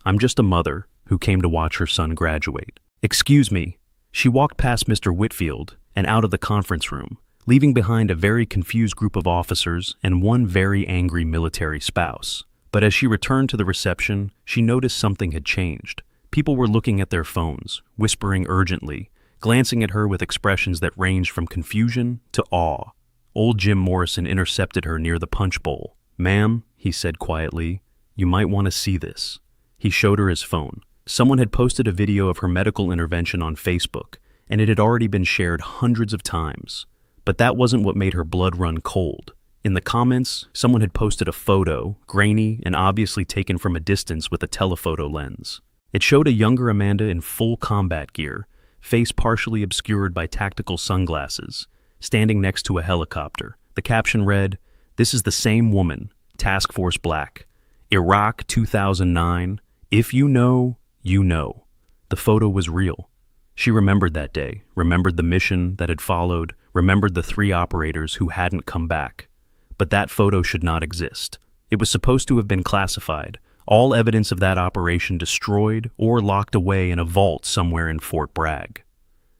I'm just a mother who came to watch her son graduate." "Excuse me." She walked past Mr. Whitfield and out of the conference room, leaving behind a very confused group of officers and one very angry military spouse. But as she returned to the reception, she noticed something had changed. People were looking at their phones, whispering urgently, glancing at her with expressions that ranged from confusion to awe. Old Jim Morrison intercepted her near the punch bowl. "Ma'am," he said quietly, "you might want to see this." He showed her his phone. Someone had posted a video of her medical intervention on Facebook, and it had already been shared hundreds of times. But that wasn't what made her blood run cold. In the comments, someone had posted a photo, grainy and obviously taken from a distance with a telephoto lens. It showed a younger Amanda in full combat gear, face partially obscured by tactical sunglasses, standing next to a helicopter. The caption read, "This is the same woman, Task Force Black. Iraq 2009. If you know, you know." The photo was real. She remembered that day, remembered the mission that had followed, remembered the 3 operators who hadn't come back. But that photo should not exist. It was supposed to have been classified, all evidence of that operation destroyed or locked away in a vault somewhere in Fort Bragg.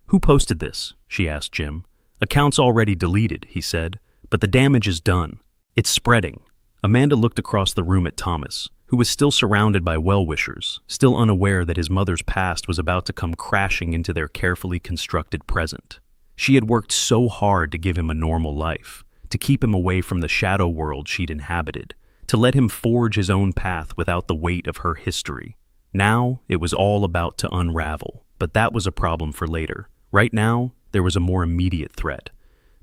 "Who posted this?" she asked Jim. "Accounts already deleted," he said, "but the damage is done. It's spreading." Amanda looked across the room at Thomas, who was still surrounded by well-wishers, still unaware that his mother's past was about to come crashing into their carefully constructed present. She had worked so hard to give him a normal life, to keep him away from the shadow world she'd inhabited, to let him forge his own path without the weight of her history. Now, it was all about to unravel, but that was a problem for later. Right now, there was a more immediate threat.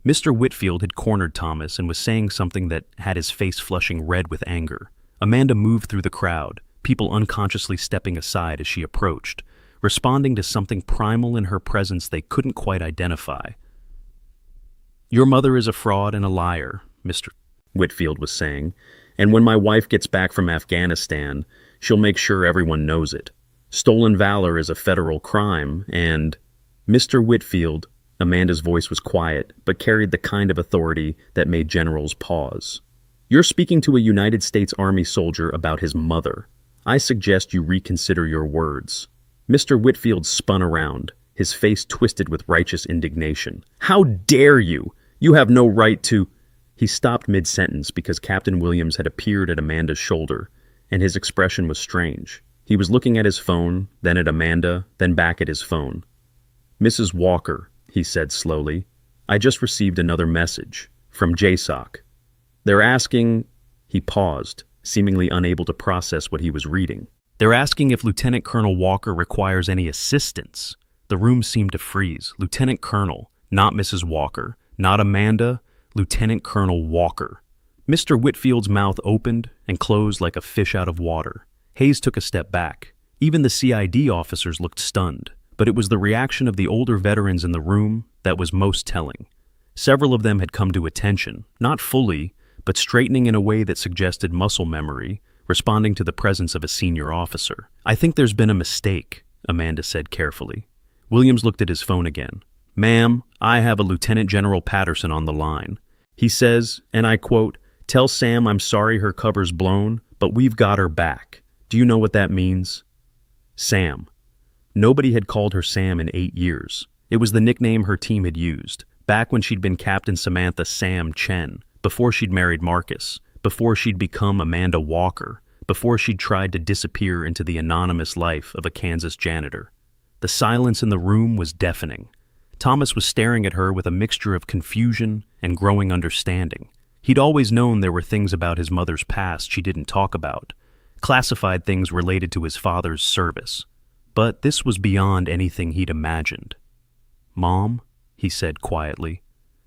Mr. Whitfield had cornered Thomas and was saying something that had his face flushing red with anger. Amanda moved through the crowd, people unconsciously stepping aside as she approached, responding to something primal in her presence they couldn't quite identify. "Your mother is a fraud and a liar," Mr. Whitfield was saying, "and when my wife gets back from Afghanistan, she'll make sure everyone knows it. Stolen valor is a federal crime, and—" "Mr. Whitfield," Amanda's voice was quiet, but carried the kind of authority that made generals pause. "You're speaking to a United States Army soldier about his mother. I suggest you reconsider your words." Mr. Whitfield spun around, his face twisted with righteous indignation. "How dare you! You have no right to—" He stopped mid-sentence because Captain Williams had appeared at Amanda's shoulder, and his expression was strange. He was looking at his phone, then at Amanda, then back at his phone. "Mrs. Walker," he said slowly, "I just received another message from JSOC. They're asking—" He paused, seemingly unable to process what he was reading. "They're asking if Lieutenant Colonel Walker requires any assistance." The room seemed to freeze. Lieutenant Colonel, not Mrs. Walker, not Amanda, Lieutenant Colonel Walker. Mr. Whitfield's mouth opened and closed like a fish out of water. Hayes took a step back. Even the CID officers looked stunned, but it was the reaction of the older veterans in the room that was most telling. Several of them had come to attention, not fully, but straightening in a way that suggested muscle memory, responding to the presence of a senior officer. "I think there's been a mistake," Amanda said carefully. Williams looked at his phone again. "Ma'am, I have a Lieutenant General Patterson on the line. He says, and I quote, 'Tell Sam I'm sorry her cover's blown, but we've got her back.' Do you know what that means?" Sam. Nobody had called her Sam in 8 years. It was the nickname her team had used, back when she'd been Captain Samantha Sam Chen, before she'd married Marcus, before she'd become Amanda Walker, before she'd tried to disappear into the anonymous life of a Kansas janitor. The silence in the room was deafening. Thomas was staring at her with a mixture of confusion and growing understanding. He'd always known there were things about his mother's past she didn't talk about, classified things related to his father's service. But this was beyond anything he'd imagined. "Mom?" he said quietly.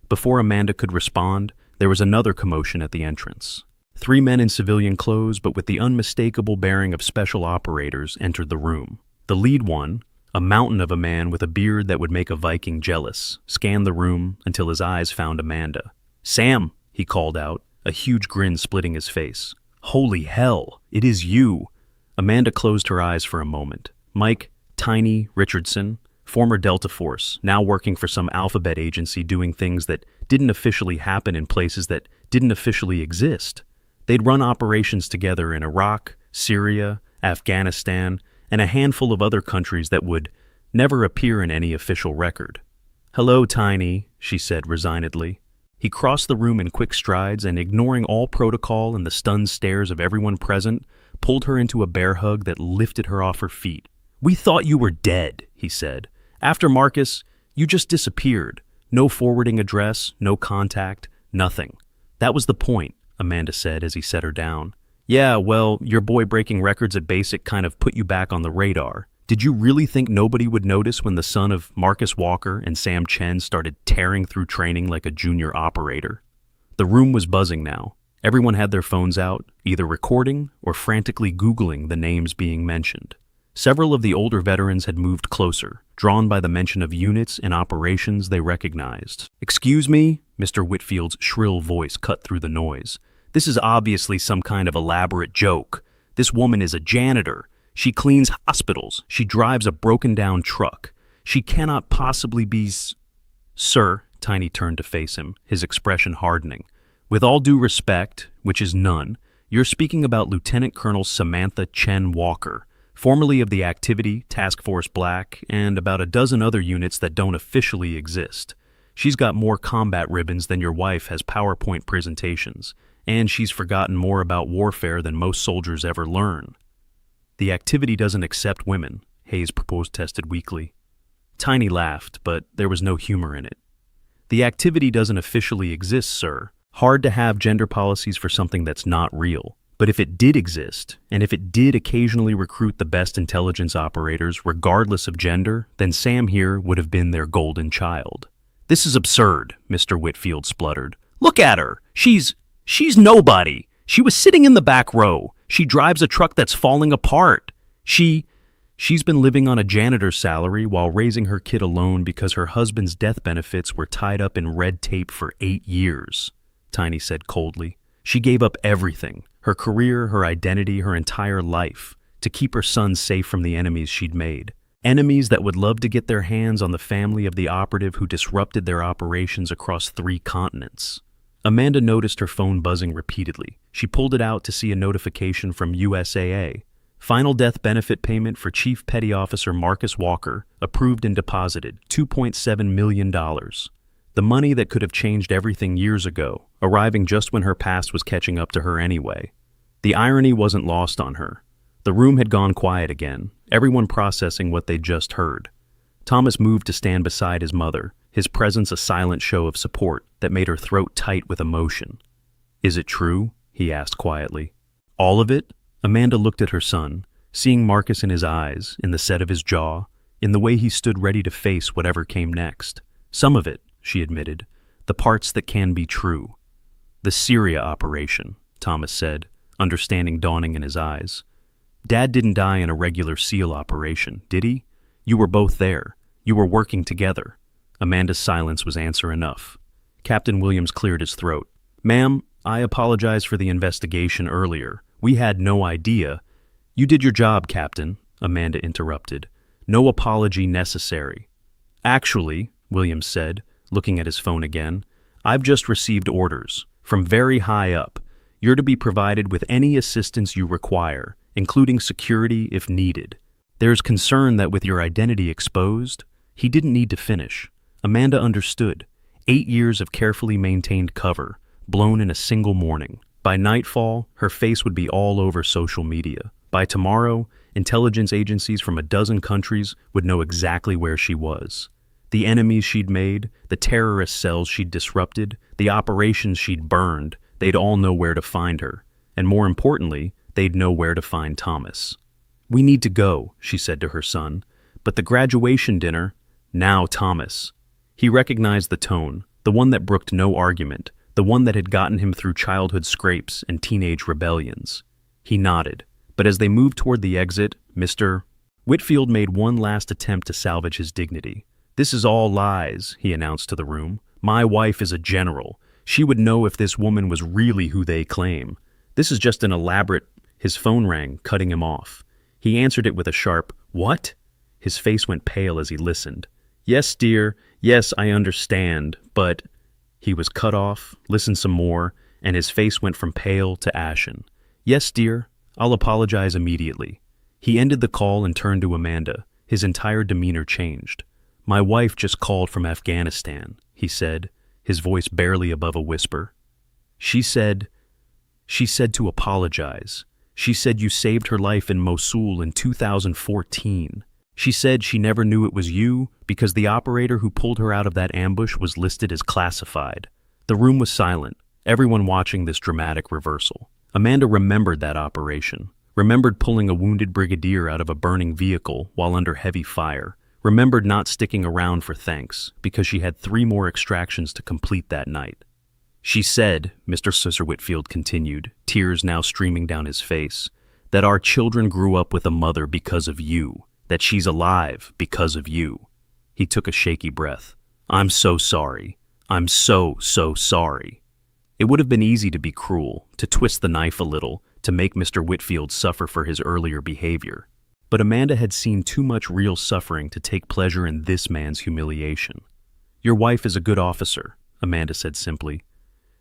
Before Amanda could respond, there was another commotion at the entrance. 3 men in civilian clothes, but with the unmistakable bearing of special operators, entered the room. The lead one, a mountain of a man with a beard that would make a Viking jealous, scanned the room until his eyes found Amanda. "Sam!" he called out, a huge grin splitting his face. "Holy hell, it is you!" Amanda closed her eyes for a moment. Mike Tiny Richardson, former Delta Force, now working for some alphabet agency doing things that didn't officially happen in places that didn't officially exist. They'd run operations together in Iraq, Syria, Afghanistan, and a handful of other countries that would never appear in any official record. "Hello, Tiny," she said resignedly. He crossed the room in quick strides and, ignoring all protocol and the stunned stares of everyone present, pulled her into a bear hug that lifted her off her feet. "We thought you were dead," he said. "After Marcus, you just disappeared. No forwarding address, no contact, nothing." "That was the point," Amanda said as he set her down. "Yeah, well, your boy breaking records at Basic kind of put you back on the radar. Did you really think nobody would notice when the son of Marcus Walker and Sam Chen started tearing through training like a junior operator?" The room was buzzing now. Everyone had their phones out, either recording or frantically Googling the names being mentioned. Several of the older veterans had moved closer, drawn by the mention of units and operations they recognized. "Excuse me?" Mr. Whitfield's shrill voice cut through the noise. "This is obviously some kind of elaborate joke. This woman is a janitor. She cleans hospitals. She drives a broken-down truck. She cannot possibly be Sir," Tiny turned to face him, his expression hardening. "With all due respect, which is none, you're speaking about Lieutenant Colonel Samantha Chen Walker, formerly of the Activity Task Force Black, and about a dozen other units that don't officially exist. She's got more combat ribbons than your wife has PowerPoint presentations, and she's forgotten more about warfare than most soldiers ever learn." "The Activity doesn't accept women," Hayes protested weakly. Tiny laughed, but there was no humor in it. "The Activity doesn't officially exist, sir. Hard to have gender policies for something that's not real. But if it did exist, and if it did occasionally recruit the best intelligence operators regardless of gender, then Sam here would have been their golden child." "This is absurd," Mr. Whitfield spluttered. "Look at her. She's nobody. She was sitting in the back row. She drives a truck that's falling apart. She's been living on a janitor's salary while raising her kid alone because her husband's death benefits were tied up in red tape for 8 years, Tiny said coldly. She gave up everything, her career, her identity, her entire life, to keep her son safe from the enemies she'd made. Enemies that would love to get their hands on the family of the operative who disrupted their operations across 3 continents. Amanda noticed her phone buzzing repeatedly. She pulled it out to see a notification from USAA. Final death benefit payment for Chief Petty Officer Marcus Walker, approved and deposited, $2.7 million. The money that could have changed everything years ago, arriving just when her past was catching up to her anyway. The irony wasn't lost on her. The room had gone quiet again, everyone processing what they'd just heard. Thomas moved to stand beside his mother, his presence a silent show of support that made her throat tight with emotion. "Is it true?" he asked quietly. "All of it?" Amanda looked at her son, seeing Marcus in his eyes, in the set of his jaw, in the way he stood ready to face whatever came next. "Some of it," she admitted, "the parts that can be true." "The Syria operation," Thomas said, understanding dawning in his eyes. "Dad didn't die in a regular SEAL operation, did he? You were both there. You were working together." Amanda's silence was answer enough. Captain Williams cleared his throat. "Ma'am, I apologize for the investigation earlier. We had no idea." "You did your job, Captain," Amanda interrupted. "No apology necessary." "Actually," Williams said, looking at his phone again. "I've just received orders from very high up. You're to be provided with any assistance you require, including security if needed. There's concern that with your identity exposed." He didn't need to finish. Amanda understood. 8 years of carefully maintained cover, blown in a single morning. By nightfall, her face would be all over social media. By tomorrow, intelligence agencies from a dozen countries would know exactly where she was. The enemies she'd made, the terrorist cells she'd disrupted, the operations she'd burned, they'd all know where to find her. And more importantly, they'd know where to find Thomas. "We need to go," she said to her son. "But the graduation dinner—" Now Thomas. He recognized the tone, the one that brooked no argument, the one that had gotten him through childhood scrapes and teenage rebellions. He nodded, but as they moved toward the exit, Mr. Whitfield made one last attempt to salvage his dignity. "This is all lies," he announced to the room. "My wife is a general. She would know if this woman was really who they claim. This is just an elaborate—" His phone rang, cutting him off. He answered it with a sharp, "What?" His face went pale as he listened. "Yes, dear, yes, I understand, but—" He was cut off, listened some more, and his face went from pale to ashen. "Yes, dear, I'll apologize immediately." He ended the call and turned to Amanda. His entire demeanor changed. "My wife just called from Afghanistan," he said, his voice barely above a whisper. She said to apologize. She said you saved her life in Mosul in 2014. She said she never knew it was you because the operator who pulled her out of that ambush was listed as classified." The room was silent, everyone watching this dramatic reversal. Amanda remembered that operation, remembered pulling a wounded brigadier out of a burning vehicle while under heavy fire, remembered not sticking around for thanks because she had 3 more extractions to complete that night. "She said," Mr. Cesar Whitfield continued, tears now streaming down his face, "that our children grew up with a mother because of you. That she's alive because of you." He took a shaky breath. "I'm so sorry. I'm so sorry." It would have been easy to be cruel, to twist the knife a little, to make Mr. Whitfield suffer for his earlier behavior. But Amanda had seen too much real suffering to take pleasure in this man's humiliation. "Your wife is a good officer," Amanda said simply.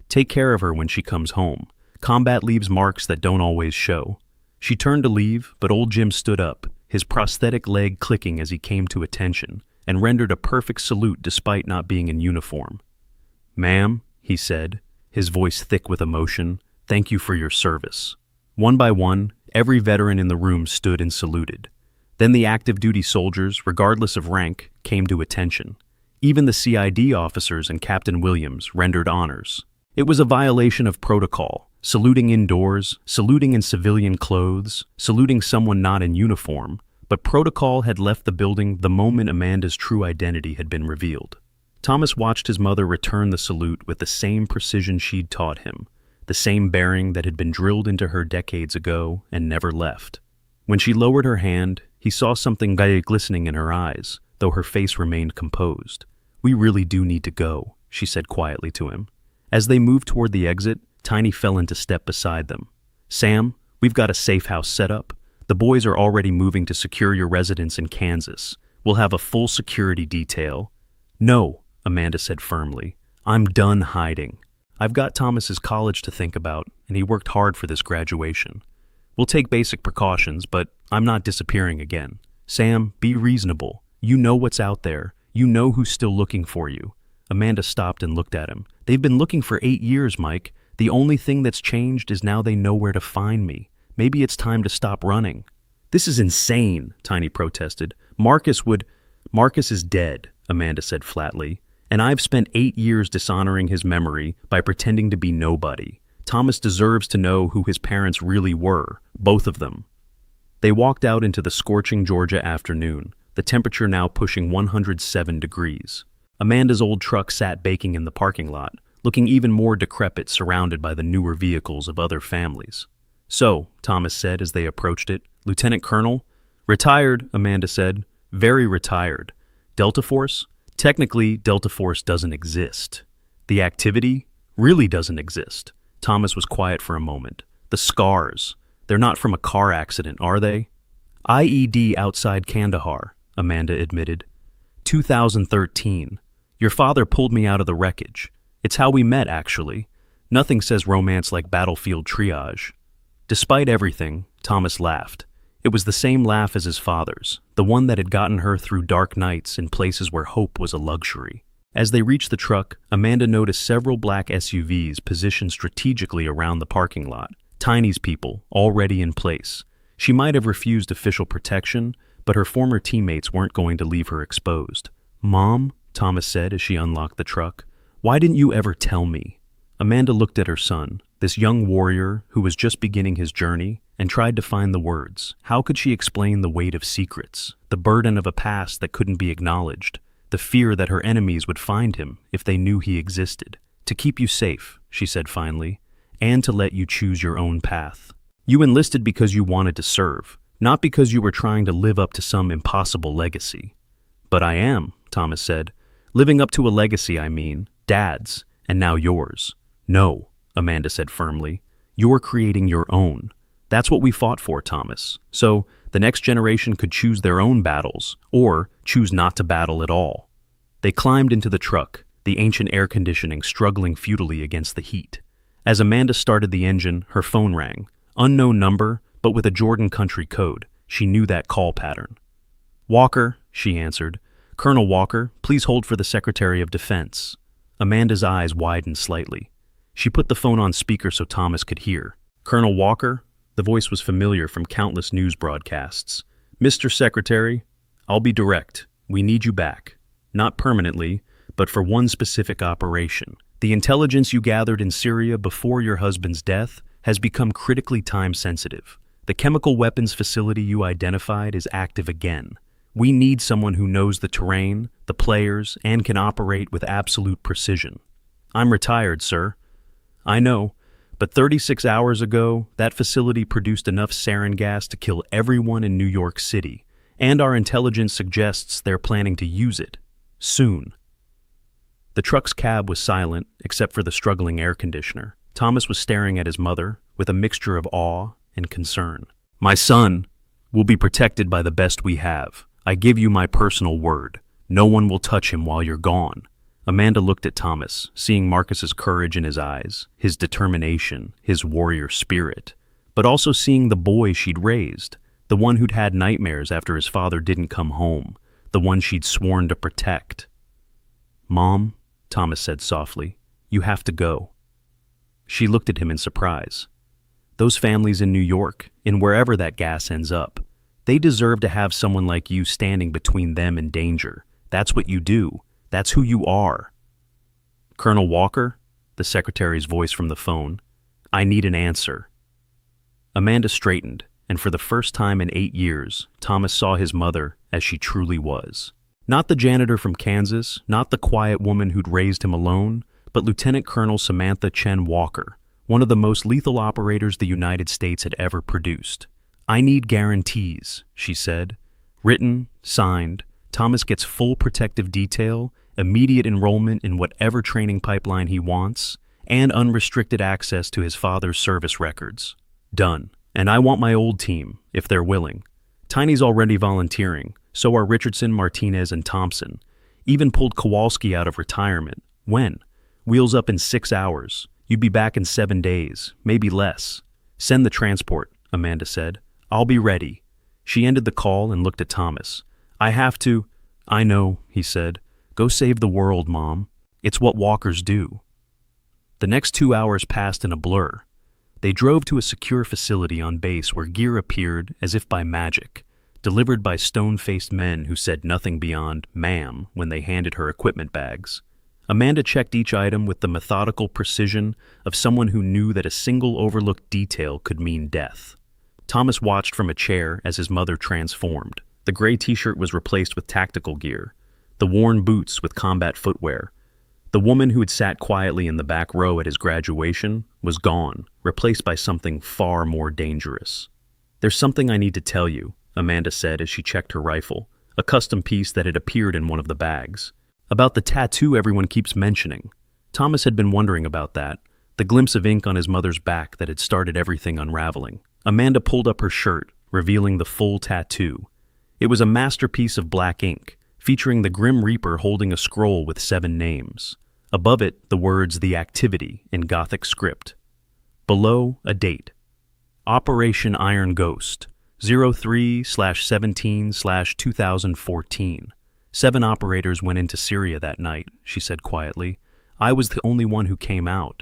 "Take care of her when she comes home. Combat leaves marks that don't always show." She turned to leave, but old Jim stood up, his prosthetic leg clicking as he came to attention, and rendered a perfect salute despite not being in uniform. "Ma'am," he said, his voice thick with emotion, "thank you for your service." One by one, every veteran in the room stood and saluted. Then the active duty soldiers, regardless of rank, came to attention. Even the CID officers and Captain Williams rendered honors. It was a violation of protocol, saluting indoors, saluting in civilian clothes, saluting someone not in uniform, but protocol had left the building the moment Amanda's true identity had been revealed. Thomas watched his mother return the salute with the same precision she'd taught him, the same bearing that had been drilled into her decades ago and never left. When she lowered her hand, he saw something glistening in her eyes, though her face remained composed. "We really do need to go," she said quietly to him. As they moved toward the exit, Tiny fell into step beside them. "Sam, we've got a safe house set up. The boys are already moving to secure your residence in Kansas. We'll have a full security detail." "No," Amanda said firmly. "I'm done hiding. I've got Thomas's college to think about, and he worked hard for this graduation. We'll take basic precautions, but I'm not disappearing again. Sam, be reasonable. You know what's out there. You know who's still looking for you." Amanda stopped and looked at him. "They've been looking for 8 years, Mike. The only thing that's changed is now they know where to find me. Maybe it's time to stop running." "This is insane," Tiny protested. Marcus is dead," Amanda said flatly. "And I've spent 8 years dishonoring his memory by pretending to be nobody. Thomas deserves to know who his parents really were, both of them." They walked out into the scorching Georgia afternoon, the temperature now pushing 107 degrees. Amanda's old truck sat baking in the parking lot, looking even more decrepit surrounded by the newer vehicles of other families. "So," Thomas said as they approached it, "Lieutenant Colonel?" "Retired," Amanda said. "Very retired. Delta Force? Technically, Delta Force doesn't exist. The activity really doesn't exist." Thomas was quiet for a moment. "The scars. They're not from a car accident, are they?" "IED outside Kandahar," Amanda admitted. 2013. Your father pulled me out of the wreckage. It's how we met, actually. Nothing says romance like battlefield triage. Despite everything, Thomas laughed. It was the same laugh as his father's, the one that had gotten her through dark nights in places where hope was a luxury. As they reached the truck, Amanda noticed several black SUVs positioned strategically around the parking lot. Tiny's people, already in place. She might have refused official protection, but her former teammates weren't going to leave her exposed. "Mom," Thomas said as she unlocked the truck, "why didn't you ever tell me?" Amanda looked at her son, this young warrior who was just beginning his journey, and tried to find the words. How could she explain the weight of secrets, the burden of a past that couldn't be acknowledged, the fear that her enemies would find him if they knew he existed? "To keep you safe," she said finally, "and to let you choose your own path. You enlisted because you wanted to serve, not because you were trying to live up to some impossible legacy." "But I am," Thomas said. "Living up to a legacy, I mean, Dad's, and now yours." "No," Amanda said firmly. "You're creating your own. That's what we fought for, Thomas. So the next generation could choose their own battles, or choose not to battle at all." They climbed into the truck, the ancient air conditioning struggling futilely against the heat. As Amanda started the engine, her phone rang. Unknown number, but with a Jordan country code. She knew that call pattern. "Walker," she answered. "Colonel Walker, please hold for the Secretary of Defense." Amanda's eyes widened slightly. She put the phone on speaker so Thomas could hear. "Colonel Walker?" The voice was familiar from countless news broadcasts. "Mr. Secretary, I'll be direct. We need you back. Not permanently, but for one specific operation. The intelligence you gathered in Syria before your husband's death has become critically time-sensitive. The chemical weapons facility you identified is active again. We need someone who knows the terrain, the players, and can operate with absolute precision." "I'm retired, sir." "I know. But 36 hours ago, that facility produced enough sarin gas to kill everyone in New York City, and our intelligence suggests they're planning to use it. Soon." The truck's cab was silent, except for the struggling air conditioner. Thomas was staring at his mother, with a mixture of awe and concern. "My son will be protected by the best we have. I give you my personal word. No one will touch him while you're gone." Amanda looked at Thomas, seeing Marcus's courage in his eyes, his determination, his warrior spirit, but also seeing the boy she'd raised, the one who'd had nightmares after his father didn't come home, the one she'd sworn to protect. "Mom," Thomas said softly, "you have to go." She looked at him in surprise. Those families in New York, in wherever that gas ends up, they deserve to have someone like you standing between them and danger. That's what you do. That's who you are. "Colonel Walker," the secretary's voice from the phone, "I need an answer." Amanda straightened, and for the first time in 8 years, Thomas saw his mother as she truly was. Not the janitor from Kansas, not the quiet woman who'd raised him alone, but Lieutenant Colonel Samantha Chen Walker, one of the most lethal operators the United States had ever produced. "I need guarantees," she said. "Written, signed, Thomas gets full protective detail, immediate enrollment in whatever training pipeline he wants, and unrestricted access to his father's service records. Done. And I want my old team, if they're willing. Tiny's already volunteering, so are Richardson, Martinez, and Thompson. Even pulled Kowalski out of retirement. When? Wheels up in 6 hours. You'd be back in 7 days, maybe less. Send the transport," Amanda said. "I'll be ready." She ended the call and looked at Thomas. "I have to—" "I know," he said. "Go save the world, Mom. It's what walkers do." The next 2 hours passed in a blur. They drove to a secure facility on base where gear appeared as if by magic, delivered by stone-faced men who said nothing beyond "ma'am" when they handed her equipment bags. Amanda checked each item with the methodical precision of someone who knew that a single overlooked detail could mean death. Thomas watched from a chair as his mother transformed. The gray t-shirt was replaced with tactical gear, the worn boots with combat footwear. The woman who had sat quietly in the back row at his graduation was gone, replaced by something far more dangerous. "There's something I need to tell you," Amanda said as she checked her rifle, a custom piece that had appeared in one of the bags. "About the tattoo everyone keeps mentioning." Thomas had been wondering about that, the glimpse of ink on his mother's back that had started everything unraveling. Amanda pulled up her shirt, revealing the full tattoo. It was a masterpiece of black ink, featuring the Grim Reaper holding a scroll with 7 names. Above it, the words "The Activity" in Gothic script. Below, a date. Operation Iron Ghost, 03/17/2014. 7 operators went into Syria that night, she said quietly. I was the only one who came out.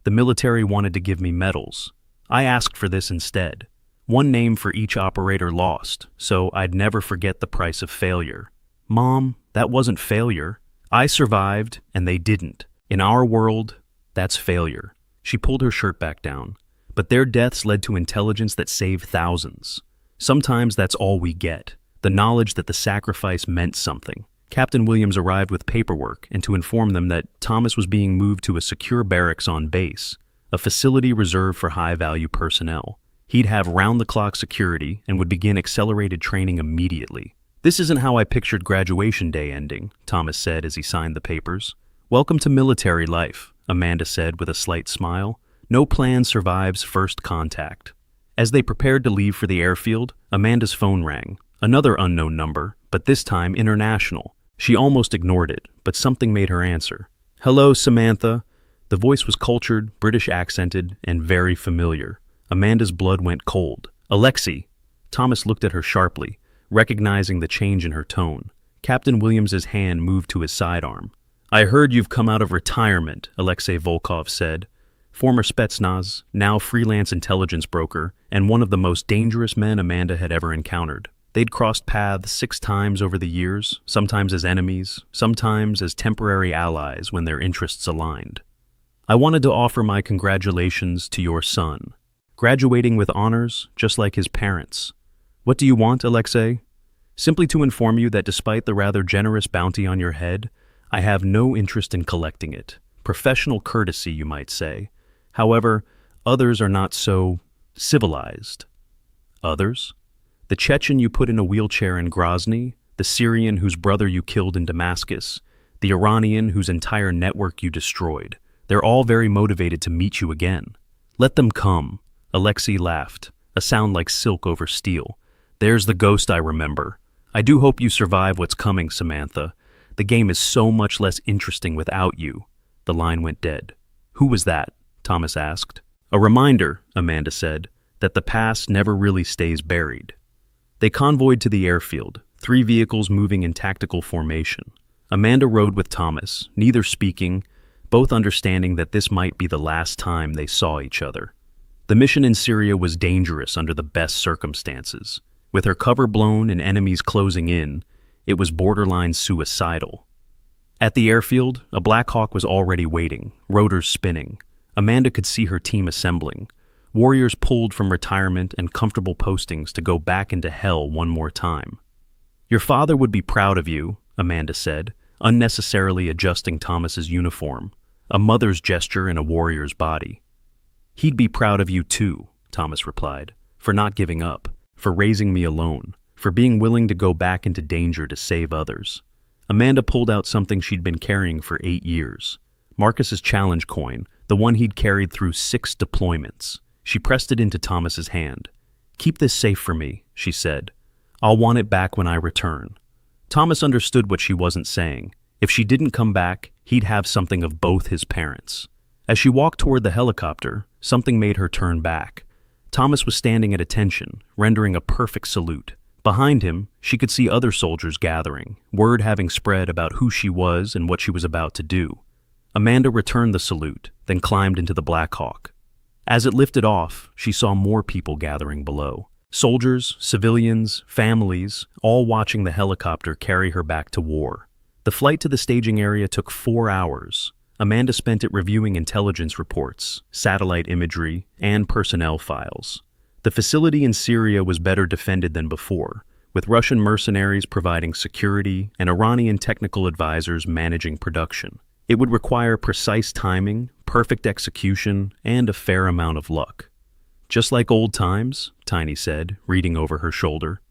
The military wanted to give me medals. I asked for this instead. 1 name for each operator lost, so I'd never forget the price of failure. Mom, that wasn't failure. I survived, and they didn't. In our world, that's failure. She pulled her shirt back down. But their deaths led to intelligence that saved thousands. Sometimes that's all we get, the knowledge that the sacrifice meant something. Captain Williams arrived with paperwork and to inform them that Thomas was being moved to a secure barracks on base, a facility reserved for high-value personnel. He'd have round-the-clock security and would begin accelerated training immediately. This isn't how I pictured graduation day ending, Thomas said as he signed the papers. Welcome to military life, Amanda said with a slight smile. No plan survives first contact. As they prepared to leave for the airfield, Amanda's phone rang. Another unknown number, but this time international. She almost ignored it, but something made her answer. Hello, Samantha. The voice was cultured, British accented, and very familiar. Amanda's blood went cold. Alexei. Thomas looked at her sharply, recognizing the change in her tone. Captain Williams's hand moved to his sidearm. I heard you've come out of retirement, Alexei Volkov said. Former Spetsnaz, now freelance intelligence broker, and one of the most dangerous men Amanda had ever encountered. They'd crossed paths 6 times over the years, sometimes as enemies, sometimes as temporary allies when their interests aligned. I wanted to offer my congratulations to your son, graduating with honors just like his parents. What do you want, Alexei? Simply to inform you that despite the rather generous bounty on your head, I have no interest in collecting it. Professional courtesy, you might say. However, others are not so civilized. Others? The Chechen you put in a wheelchair in Grozny, the Syrian whose brother you killed in Damascus, the Iranian whose entire network you destroyed. They're all very motivated to meet you again. Let them come. Alexei laughed, a sound like silk over steel. There's the ghost I remember. I do hope you survive what's coming, Samantha. The game is so much less interesting without you. The line went dead. Who was that? Thomas asked. A reminder, Amanda said, that the past never really stays buried. They convoyed to the airfield, 3 vehicles moving in tactical formation. Amanda rode with Thomas, neither speaking, both understanding that this might be the last time they saw each other. The mission in Syria was dangerous under the best circumstances. With her cover blown and enemies closing in, it was borderline suicidal. At the airfield, a Black Hawk was already waiting, rotors spinning. Amanda could see her team assembling. Warriors pulled from retirement and comfortable postings to go back into hell one more time. Your father would be proud of you, Amanda said, unnecessarily adjusting Thomas's uniform, a mother's gesture in a warrior's body. He'd be proud of you too, Thomas replied, for not giving up, for raising me alone, for being willing to go back into danger to save others. Amanda pulled out something she'd been carrying for 8 years. Marcus's challenge coin, the one he'd carried through 6 deployments. She pressed it into Thomas's hand. Keep this safe for me, she said. I'll want it back when I return. Thomas understood what she wasn't saying. If she didn't come back, he'd have something of both his parents. As she walked toward the helicopter, something made her turn back. Thomas was standing at attention, rendering a perfect salute. Behind him, she could see other soldiers gathering, word having spread about who she was and what she was about to do. Amanda returned the salute, then climbed into the Black Hawk. As it lifted off, she saw more people gathering below. Soldiers, civilians, families, all watching the helicopter carry her back to war. The flight to the staging area took 4 hours. Amanda spent it reviewing intelligence reports, satellite imagery, and personnel files. The facility in Syria was better defended than before, with Russian mercenaries providing security and Iranian technical advisors managing production. It would require precise timing, perfect execution, and a fair amount of luck. Just like old times, Tiny said, reading over her shoulder.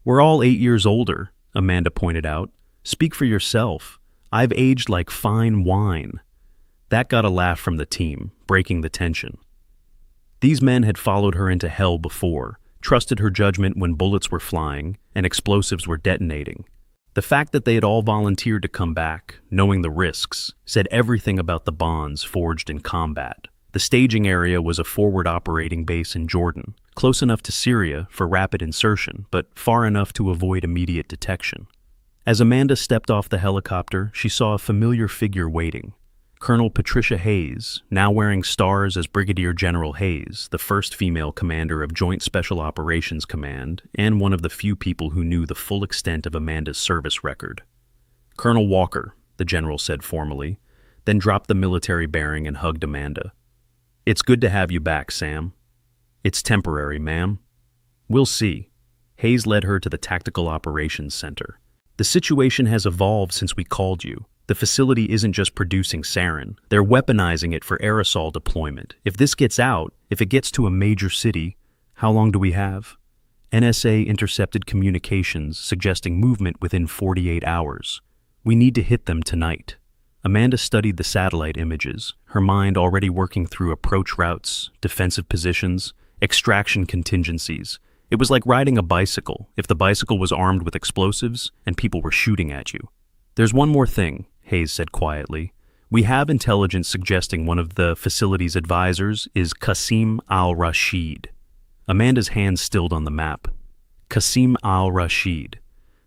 We're all 8 years older, Amanda pointed out. Speak for yourself. I've aged like fine wine. That got a laugh from the team, breaking the tension. These men had followed her into hell before, trusted her judgment when bullets were flying and explosives were detonating. The fact that they had all volunteered to come back, knowing the risks, said everything about the bonds forged in combat. The staging area was a forward operating base in Jordan, close enough to Syria for rapid insertion, but far enough to avoid immediate detection. As Amanda stepped off the helicopter, she saw a familiar figure waiting. Colonel Patricia Hayes, now wearing stars as Brigadier General Hayes, the first female commander of Joint Special Operations Command, and one of the few people who knew the full extent of Amanda's service record. "Colonel Walker," the general said formally, then dropped the military bearing and hugged Amanda. "It's good to have you back, Sam." "It's temporary, ma'am." "We'll see." Hayes led her to the Tactical Operations Center. "The situation has evolved since we called you. The facility isn't just producing sarin. They're weaponizing it for aerosol deployment. If this gets out, if it gets to a major city, how long do we have?" "NSA intercepted communications suggesting movement within 48 hours. We need to hit them tonight." Amanda studied the satellite images, her mind already working through approach routes, defensive positions, extraction contingencies. It was like riding a bicycle, if the bicycle was armed with explosives and people were shooting at you. "There's one more thing," Hayes said quietly. "We have intelligence suggesting one of the facility's advisors is Qasim al-Rashid." Amanda's hand stilled on the map. Qasim al-Rashid,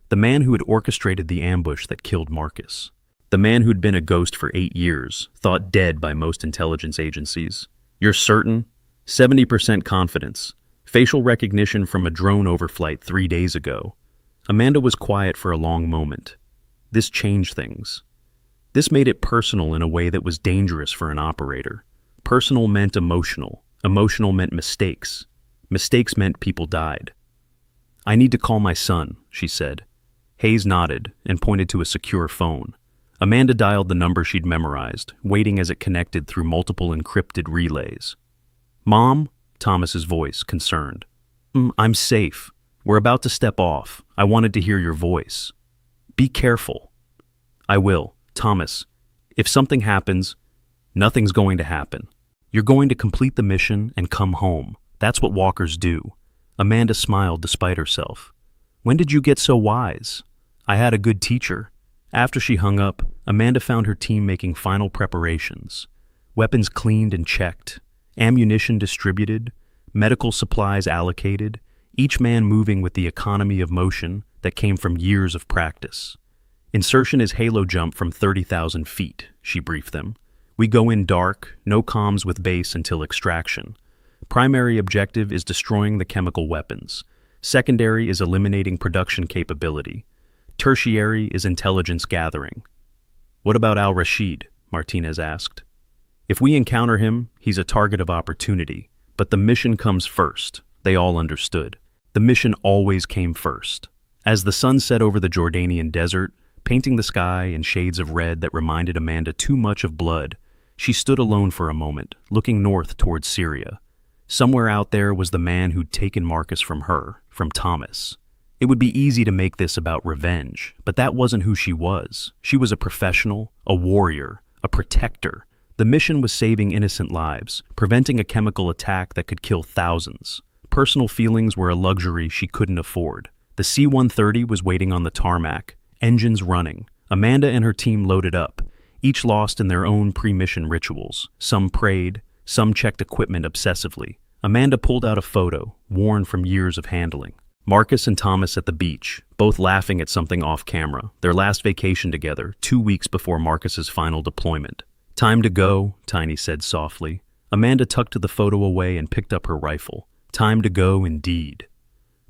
the man who had orchestrated the ambush that killed Marcus. The man who'd been a ghost for 8 years, thought dead by most intelligence agencies. "You're certain?" 70% confidence. Facial recognition from a drone overflight 3 days ago. Amanda was quiet for a long moment. This changed things. This made it personal in a way that was dangerous for an operator. Personal meant emotional. Emotional meant mistakes. Mistakes meant people died. "I need to call my son," she said. Hayes nodded and pointed to a secure phone. Amanda dialed the number she'd memorized, waiting as it connected through multiple encrypted relays. "Mom?" Thomas's voice, concerned. "I'm safe. We're about to step off. I wanted to hear your voice." "Be careful." "I will. Thomas, if something happens, nothing's going to happen. You're going to complete the mission and come home. That's what walkers do." Amanda smiled despite herself. "When did you get so wise?" "I had a good teacher." After she hung up, Amanda found her team making final preparations. Weapons cleaned and checked, ammunition distributed, medical supplies allocated, each man moving with the economy of motion that came from years of practice. "Insertion is halo jump from 30,000 feet, she briefed them. "We go in dark, no comms with base until extraction. Primary objective is destroying the chemical weapons. Secondary is eliminating production capability. Tertiary is intelligence gathering." "What about al-Rashid?" Martinez asked. "If we encounter him, he's a target of opportunity. But the mission comes first." They all understood. The mission always came first. As the sun set over the Jordanian desert, painting the sky in shades of red that reminded Amanda too much of blood, she stood alone for a moment, looking north towards Syria. Somewhere out there was the man who'd taken Marcus from her, from Thomas. It would be easy to make this about revenge, but that wasn't who she was. She was a professional, a warrior, a protector. The mission was saving innocent lives, preventing a chemical attack that could kill thousands. Personal feelings were a luxury she couldn't afford. The C-130 was waiting on the tarmac, engines running. Amanda and her team loaded up, each lost in their own pre-mission rituals. Some prayed, some checked equipment obsessively. Amanda pulled out a photo, worn from years of handling. Marcus and Thomas at the beach, both laughing at something off camera, their last vacation together, 2 weeks before Marcus's final deployment. "Time to go," Tiny said softly. Amanda tucked the photo away and picked up her rifle. Time to go indeed.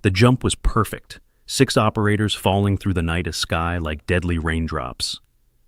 The jump was perfect, 6 operators falling through the night sky like deadly raindrops.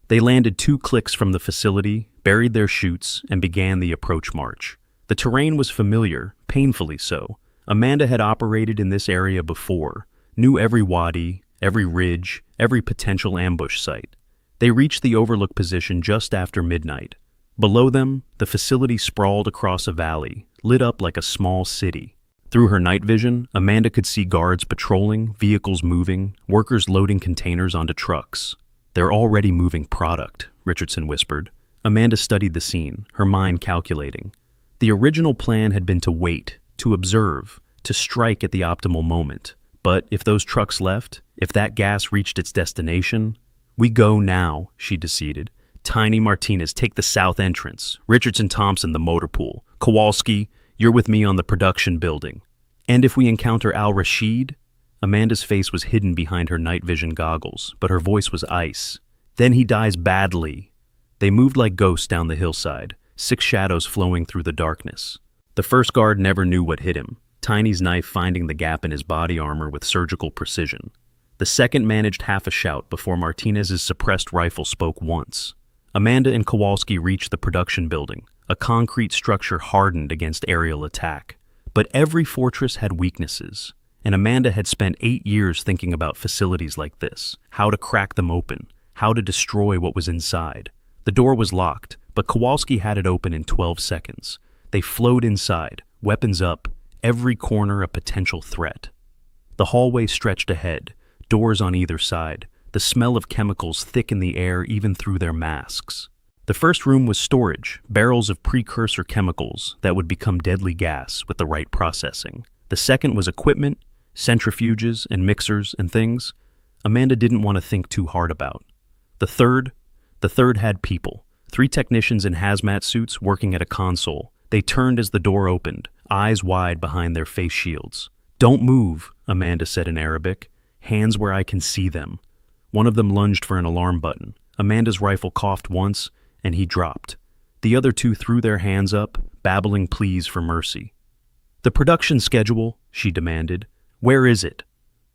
They landed 2 clicks from the facility, buried their chutes, and began the approach march. The terrain was familiar, painfully so. Amanda had operated in this area before, knew every wadi, every ridge, every potential ambush site. They reached the overlook position just after midnight. Below them, the facility sprawled across a valley, lit up like a small city. Through her night vision, Amanda could see guards patrolling, vehicles moving, workers loading containers onto trucks. "They're already moving product," Richardson whispered. Amanda studied the scene, her mind calculating. The original plan had been to wait, to observe, to strike at the optimal moment. But if those trucks left, If that gas reached its destination, we go now, she decided. Tiny Martinez, take the south entrance. Richardson Thompson, the motor pool. Kowalski, you're with me on the production building. And if we encounter Al-Rashid? Amanda's face was hidden behind her night vision goggles, but her voice was ice. Then he dies badly. They moved like ghosts down the hillside, 6 shadows flowing through the darkness. The first guard never knew what hit him, Tiny's knife finding the gap in his body armor with surgical precision. The second managed half a shout before Martinez's suppressed rifle spoke once. Amanda and Kowalski reached the production building, a concrete structure hardened against aerial attack. But every fortress had weaknesses, and Amanda had spent 8 years thinking about facilities like this, how to crack them open, how to destroy what was inside. The door was locked, but Kowalski had it open in 12 seconds. They flowed inside, weapons up, every corner a potential threat. The hallway stretched ahead, doors on either side, the smell of chemicals thick in the air even through their masks. The first room was storage, barrels of precursor chemicals that would become deadly gas with the right processing. The second was equipment, centrifuges and mixers and things Amanda didn't want to think too hard about. The third had people. 3 technicians in hazmat suits working at a console. They turned as the door opened, eyes wide behind their face shields. "Don't move," Amanda said in Arabic. "Hands where I can see them." One of them lunged for an alarm button. Amanda's rifle coughed once, and he dropped. The other 2 threw their hands up, babbling pleas for mercy. "The production schedule," she demanded. "Where is it?"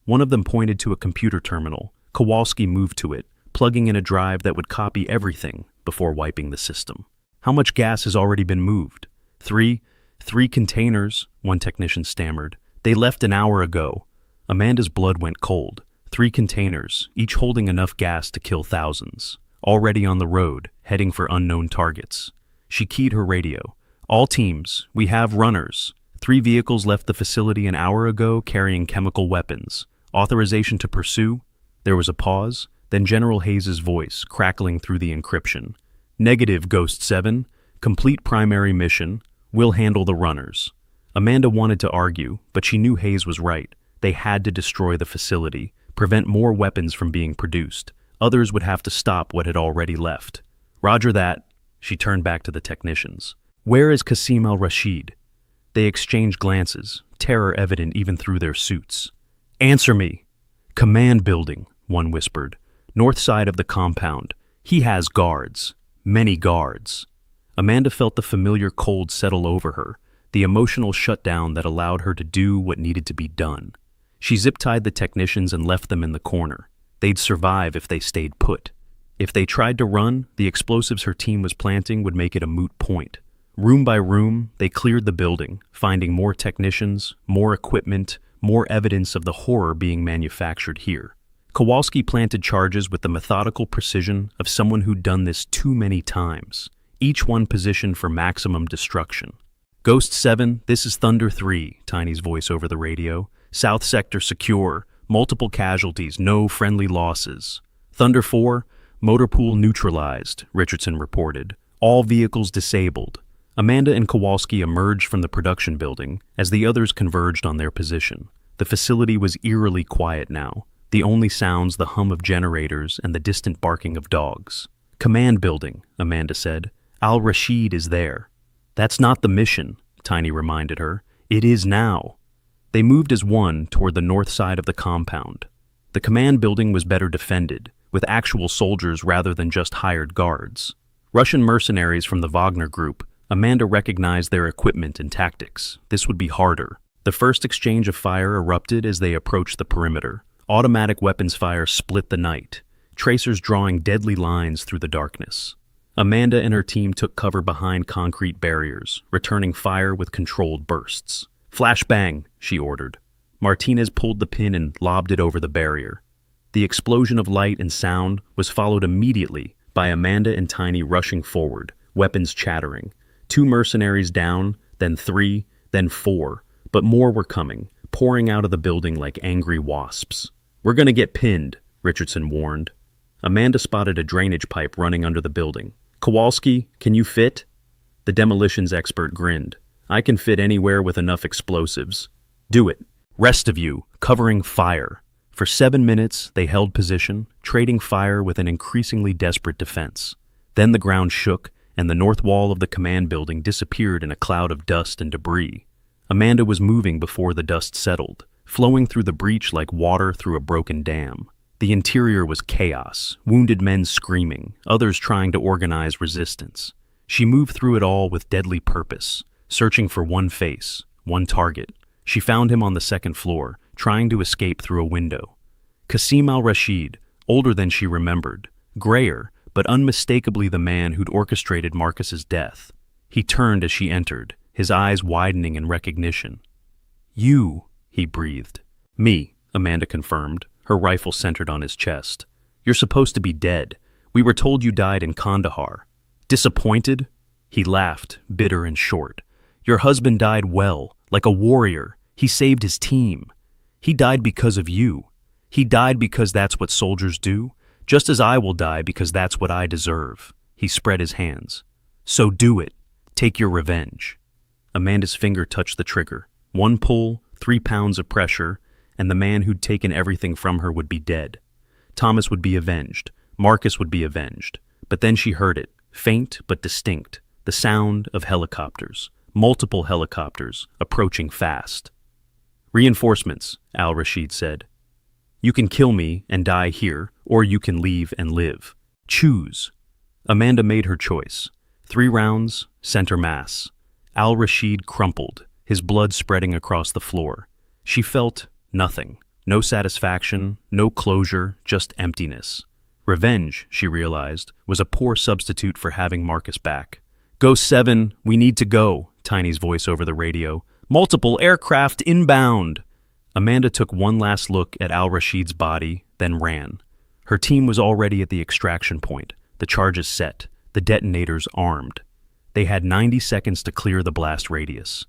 One of them pointed to a computer terminal. Kowalski moved to it, plugging in a drive that would copy everything before wiping the system. "How much gas has already been moved?" Three containers," one technician stammered. "They left an hour ago." Amanda's blood went cold. 3 containers, each holding enough gas to kill thousands. Already on the road, heading for unknown targets. She keyed her radio. "All teams, we have runners. 3 vehicles left the facility an hour ago carrying chemical weapons. Authorization to pursue?" There was a pause, then General Hayes' voice crackling through the encryption. "Negative, Ghost 7. Complete primary mission. We'll handle the runners." Amanda wanted to argue, but she knew Hayes was right. They had to destroy the facility, prevent more weapons from being produced. Others would have to stop what had already left. "Roger that." She turned back to the technicians. "Where is Qasim al-Rashid?" They exchanged glances, terror evident even through their suits. "Answer me." "Command building," one whispered. "North side of the compound. He has guards. Many guards." Amanda felt the familiar cold settle over her, the emotional shutdown that allowed her to do what needed to be done. She zip-tied the technicians and left them in the corner. They'd survive if they stayed put. If they tried to run, the explosives her team was planting would make it a moot point. Room by room, they cleared the building, finding more technicians, more equipment, more evidence of the horror being manufactured here. Kowalski planted charges with the methodical precision of someone who'd done this too many times, each one positioned for maximum destruction. "Ghost 7, this is Thunder 3, Tiny's voice over the radio. "South sector secure, multiple casualties, no friendly losses." "Thunder 4, motor pool neutralized," Richardson reported. "All vehicles disabled." Amanda and Kowalski emerged from the production building as the others converged on their position. The facility was eerily quiet now, the only sounds the hum of generators and the distant barking of dogs. "Command building," Amanda said. "Al-Rashid is there." "That's not the mission," Tiny reminded her. "It is now." They moved as one toward the north side of the compound. The command building was better defended, with actual soldiers rather than just hired guards. Russian mercenaries from the Wagner Group, Amanda recognized their equipment and tactics. This would be harder. The first exchange of fire erupted as they approached the perimeter. Automatic weapons fire split the night, tracers drawing deadly lines through the darkness. Amanda and her team took cover behind concrete barriers, returning fire with controlled bursts. "Flashbang," she ordered. Martinez pulled the pin and lobbed it over the barrier. The explosion of light and sound was followed immediately by Amanda and Tiny rushing forward, weapons chattering. 2 mercenaries down, then 3, then 4, but more were coming, pouring out of the building like angry wasps. "We're gonna get pinned," Richardson warned. Amanda spotted a drainage pipe running under the building. "Kowalski, can you fit?" The demolitions expert grinned. "I can fit anywhere with enough explosives." "Do it. Rest of you, covering fire." For 7 minutes, they held position, trading fire with an increasingly desperate defense. Then the ground shook, and the north wall of the command building disappeared in a cloud of dust and debris. Amanda was moving before the dust settled, flowing through the breach like water through a broken dam. The interior was chaos, wounded men screaming, others trying to organize resistance. She moved through it all with deadly purpose, searching for one face, one target. She found him on the second floor, trying to escape through a window. Qasim al-Rashid, older than she remembered, grayer, but unmistakably the man who'd orchestrated Marcus's death. He turned as she entered, his eyes widening in recognition. "You," he breathed. "Me," Amanda confirmed, her rifle centered on his chest. "You're supposed to be dead. We were told you died in Kandahar." "Disappointed?" He laughed, bitter and short. "Your husband died well, like a warrior. He saved his team. He died because of you. He died because that's what soldiers do, just as I will die because that's what I deserve." He spread his hands. "So do it. Take your revenge." Amanda's finger touched the trigger. One pull, 3 pounds of pressure, and the man who'd taken everything from her would be dead. Thomas would be avenged. Marcus would be avenged. But then she heard it, faint but distinct, the sound of helicopters, multiple helicopters, approaching fast. "Reinforcements," al-Rashid said. "You can kill me and die here, or you can leave and live. Choose." Amanda made her choice. 3 rounds, center mass. Al-Rashid crumpled, his blood spreading across the floor. She felt nothing. No satisfaction, no closure, just emptiness. Revenge, she realized, was a poor substitute for having Marcus back. "Go 7, we need to go," Tiny's voice over the radio. "Multiple aircraft inbound." Amanda took one last look at al-Rashid's body, then ran. Her team was already at the extraction point, the charges set, the detonators armed. They had 90 seconds to clear the blast radius.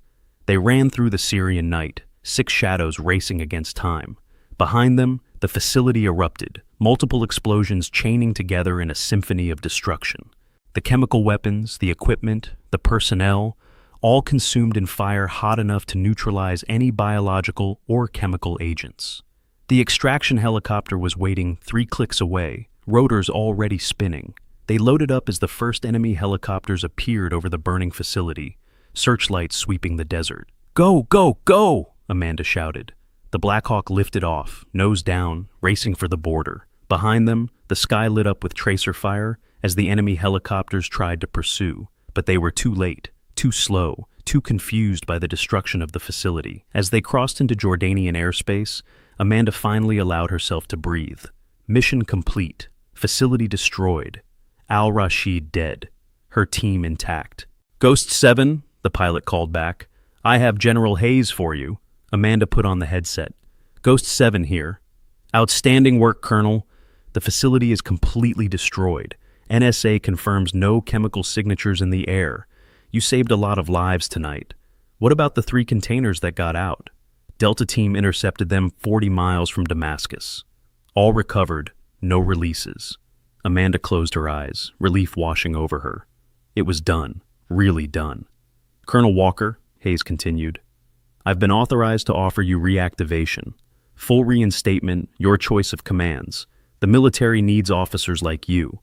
They ran through the Syrian night, 6 shadows racing against time. Behind them, the facility erupted, multiple explosions chaining together in a symphony of destruction. The chemical weapons, the equipment, the personnel, all consumed in fire hot enough to neutralize any biological or chemical agents. The extraction helicopter was waiting 3 clicks away, rotors already spinning. They loaded up as the first enemy helicopters appeared over the burning facility, searchlights sweeping the desert. "Go, go, go!" Amanda shouted. The Black Hawk lifted off, nose down, racing for the border. Behind them, the sky lit up with tracer fire as the enemy helicopters tried to pursue, but they were too late, too slow, too confused by the destruction of the facility. As they crossed into Jordanian airspace, Amanda finally allowed herself to breathe. Mission complete, facility destroyed, al-Rashid dead, her team intact. "Ghost 7, the pilot called back. "I have General Hayes for you." Amanda put on the headset. "Ghost 7 here. Outstanding work, Colonel. The facility is completely destroyed. NSA confirms no chemical signatures in the air. You saved a lot of lives tonight. What about the 3 containers that got out? Delta Team intercepted them 40 miles from Damascus. All recovered, no releases." Amanda closed her eyes, relief washing over her. It was done, really done. "Colonel Walker," Hayes continued, "I've been authorized to offer you reactivation. Full reinstatement, your choice of commands. The military needs officers like you."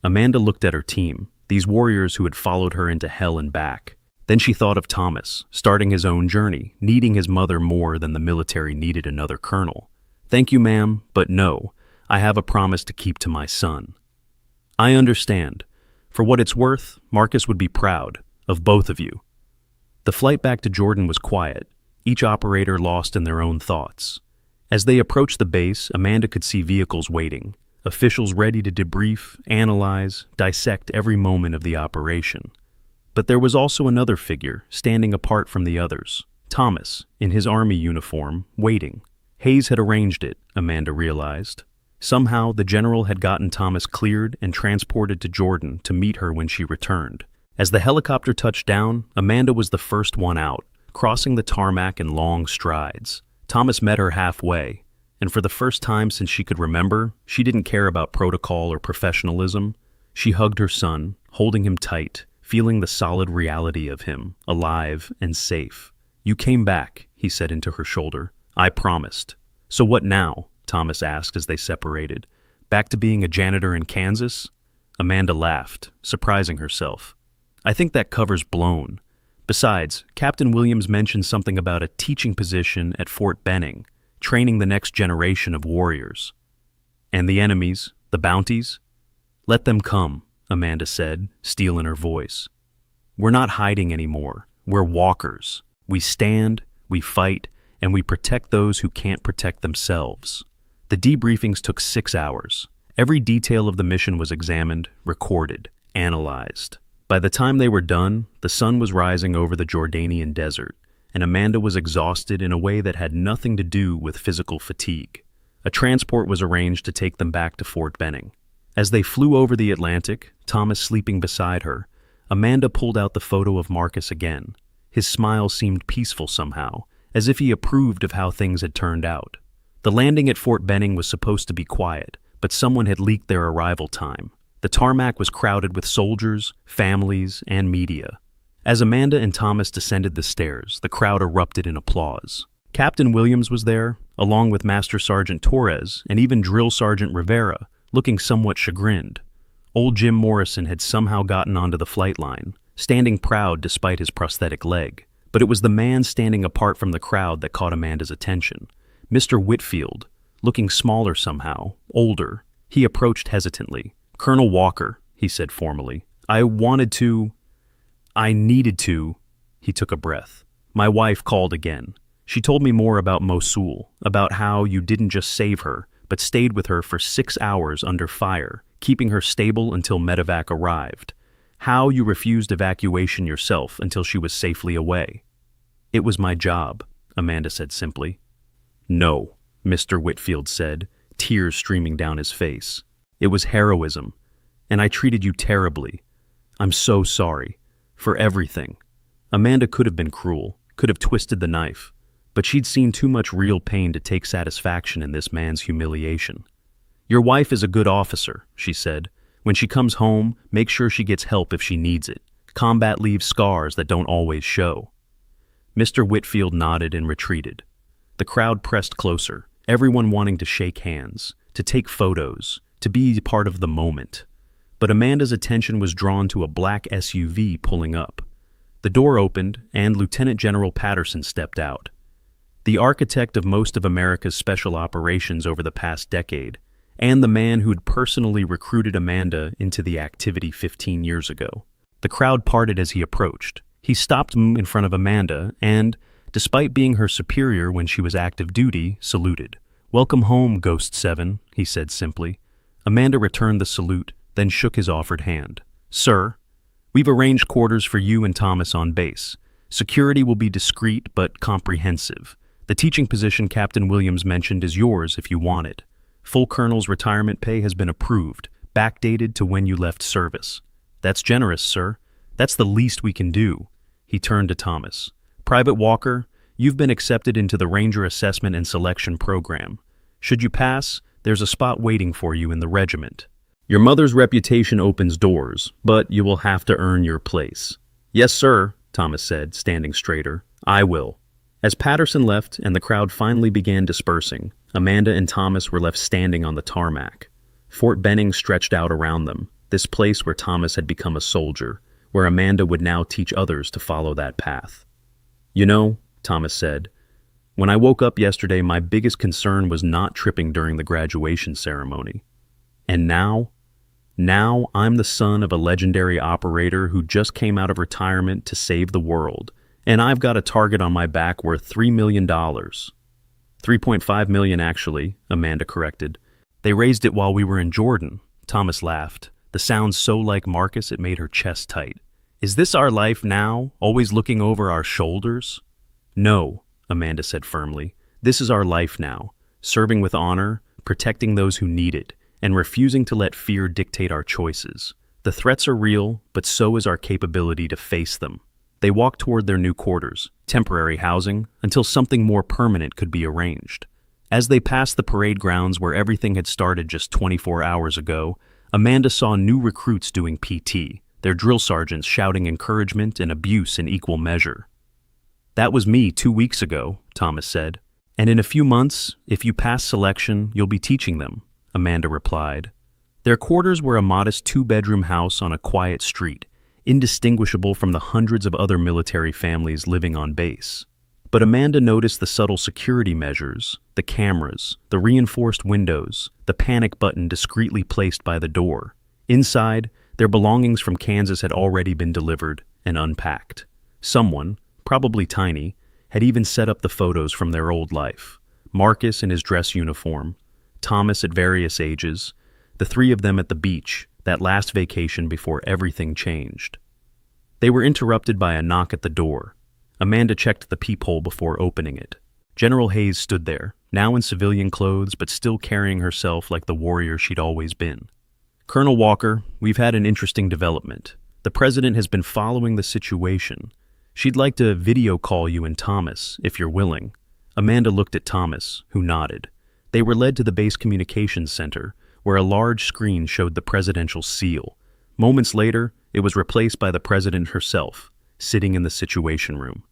Amanda looked at her team, these warriors who had followed her into hell and back. Then she thought of Thomas, starting his own journey, needing his mother more than the military needed another colonel. "Thank you, ma'am, but no. I have a promise to keep to my son." "I understand. For what it's worth, Marcus would be proud of both of you." The flight back to Jordan was quiet, each operator lost in their own thoughts. As they approached the base, Amanda could see vehicles waiting, officials ready to debrief, analyze, dissect every moment of the operation. But there was also another figure, standing apart from the others. Thomas, in his army uniform, waiting. Hayes had arranged it, Amanda realized. Somehow, the general had gotten Thomas cleared and transported to Jordan to meet her when she returned. As the helicopter touched down, Amanda was the first one out, crossing the tarmac in long strides. Thomas met her halfway, and for the first time since she could remember, she didn't care about protocol or professionalism. She hugged her son, holding him tight, feeling the solid reality of him, alive and safe. "You came back," he said into her shoulder. "I promised." "So what now?" Thomas asked as they separated. Back to being a janitor in Kansas? Amanda laughed, surprising herself. I think that cover's blown. Besides, Captain Williams mentioned something about a teaching position at Fort Benning, training the next generation of warriors. And the enemies, the bounties? Let them come, Amanda said, steel in her voice. We're not hiding anymore. We're walkers. We stand, we fight, and we protect those who can't protect themselves. The debriefings took 6 hours. Every detail of the mission was examined, recorded, analyzed. By the time they were done, the sun was rising over the Jordanian desert, and Amanda was exhausted in a way that had nothing to do with physical fatigue. A transport was arranged to take them back to Fort Benning. As they flew over the Atlantic, Thomas sleeping beside her, Amanda pulled out the photo of Marcus again. His smile seemed peaceful somehow, as if he approved of how things had turned out. The landing at Fort Benning was supposed to be quiet, but someone had leaked their arrival time. The tarmac was crowded with soldiers, families, and media. As Amanda and Thomas descended the stairs, the crowd erupted in applause. Captain Williams was there, along with Master Sergeant Torres and even Drill Sergeant Rivera, looking somewhat chagrined. Old Jim Morrison had somehow gotten onto the flight line, standing proud despite his prosthetic leg. But it was the man standing apart from the crowd that caught Amanda's attention. Mr. Whitfield, looking smaller somehow, older. He approached hesitantly. Colonel Walker, he said formally. I needed to. He took a breath. My wife called again. She told me more about Mosul, about how you didn't just save her, but stayed with her for 6 hours under fire, keeping her stable until medevac arrived. How you refused evacuation yourself until she was safely away. It was my job, Amanda said simply. No, Mr. Whitfield said, tears streaming down his face. It was heroism, and I treated you terribly. I'm so sorry. For everything. Amanda could have been cruel, could have twisted the knife, but she'd seen too much real pain to take satisfaction in this man's humiliation. Your wife is a good officer, she said. When she comes home, make sure she gets help if she needs it. Combat leaves scars that don't always show. Mr. Whitfield nodded and retreated. The crowd pressed closer, everyone wanting to shake hands, to take photos, to be part of the moment. But Amanda's attention was drawn to a black SUV pulling up. The door opened, and Lieutenant General Patterson stepped out. The architect of most of America's special operations over the past decade, and the man who'd personally recruited Amanda into the activity 15 years ago. The crowd parted as he approached. He stopped in front of Amanda and, despite being her superior when she was active duty, saluted. Welcome home, Ghost 7, he said simply. Amanda returned the salute, then shook his offered hand. Sir, we've arranged quarters for you and Thomas on base. Security will be discreet but comprehensive. The teaching position Captain Williams mentioned is yours if you want it. Full colonel's retirement pay has been approved, backdated to when you left service. That's generous, sir. That's the least we can do. He turned to Thomas. Private Walker, you've been accepted into the Ranger Assessment and Selection Program. Should you pass, there's a spot waiting for you in the regiment. Your mother's reputation opens doors, but you will have to earn your place. Yes, sir, Thomas said, standing straighter. I will. As Patterson left and the crowd finally began dispersing, Amanda and Thomas were left standing on the tarmac. Fort Benning stretched out around them, this place where Thomas had become a soldier, where Amanda would now teach others to follow that path. You know, Thomas said, when I woke up yesterday, my biggest concern was not tripping during the graduation ceremony. And now I'm the son of a legendary operator who just came out of retirement to save the world, and I've got a target on my back worth $3 million. $3.5 million, actually, Amanda corrected. They raised it while we were in Jordan. Thomas laughed, the sound so like Marcus it made her chest tight. Is this our life now, always looking over our shoulders? No, Amanda said firmly. This is our life now, serving with honor, protecting those who need it, and refusing to let fear dictate our choices. The threats are real, but so is our capability to face them. They walked toward their new quarters, temporary housing, until something more permanent could be arranged. As they passed the parade grounds where everything had started just 24 hours ago, Amanda saw new recruits doing PT, their drill sergeants shouting encouragement and abuse in equal measure. That was me 2 weeks ago, Thomas said. And in a few months, if you pass selection, you'll be teaching them, Amanda replied. Their quarters were a modest two-bedroom house on a quiet street, indistinguishable from the hundreds of other military families living on base. But Amanda noticed the subtle security measures, the cameras, the reinforced windows, the panic button discreetly placed by the door. Inside, their belongings from Kansas had already been delivered and unpacked. Someone, probably Tiny, had even set up the photos from their old life. Marcus in his dress uniform, Thomas at various ages, the three of them at the beach, that last vacation before everything changed. They were interrupted by a knock at the door. Amanda checked the peephole before opening it. General Hayes stood there, now in civilian clothes but still carrying herself like the warrior she'd always been. Colonel Walker, we've had an interesting development. The president has been following the situation. She'd like to video call you and Thomas, if you're willing. Amanda looked at Thomas, who nodded. They were led to the base communications center, where a large screen showed the presidential seal. Moments later, it was replaced by the president herself, sitting in the situation room.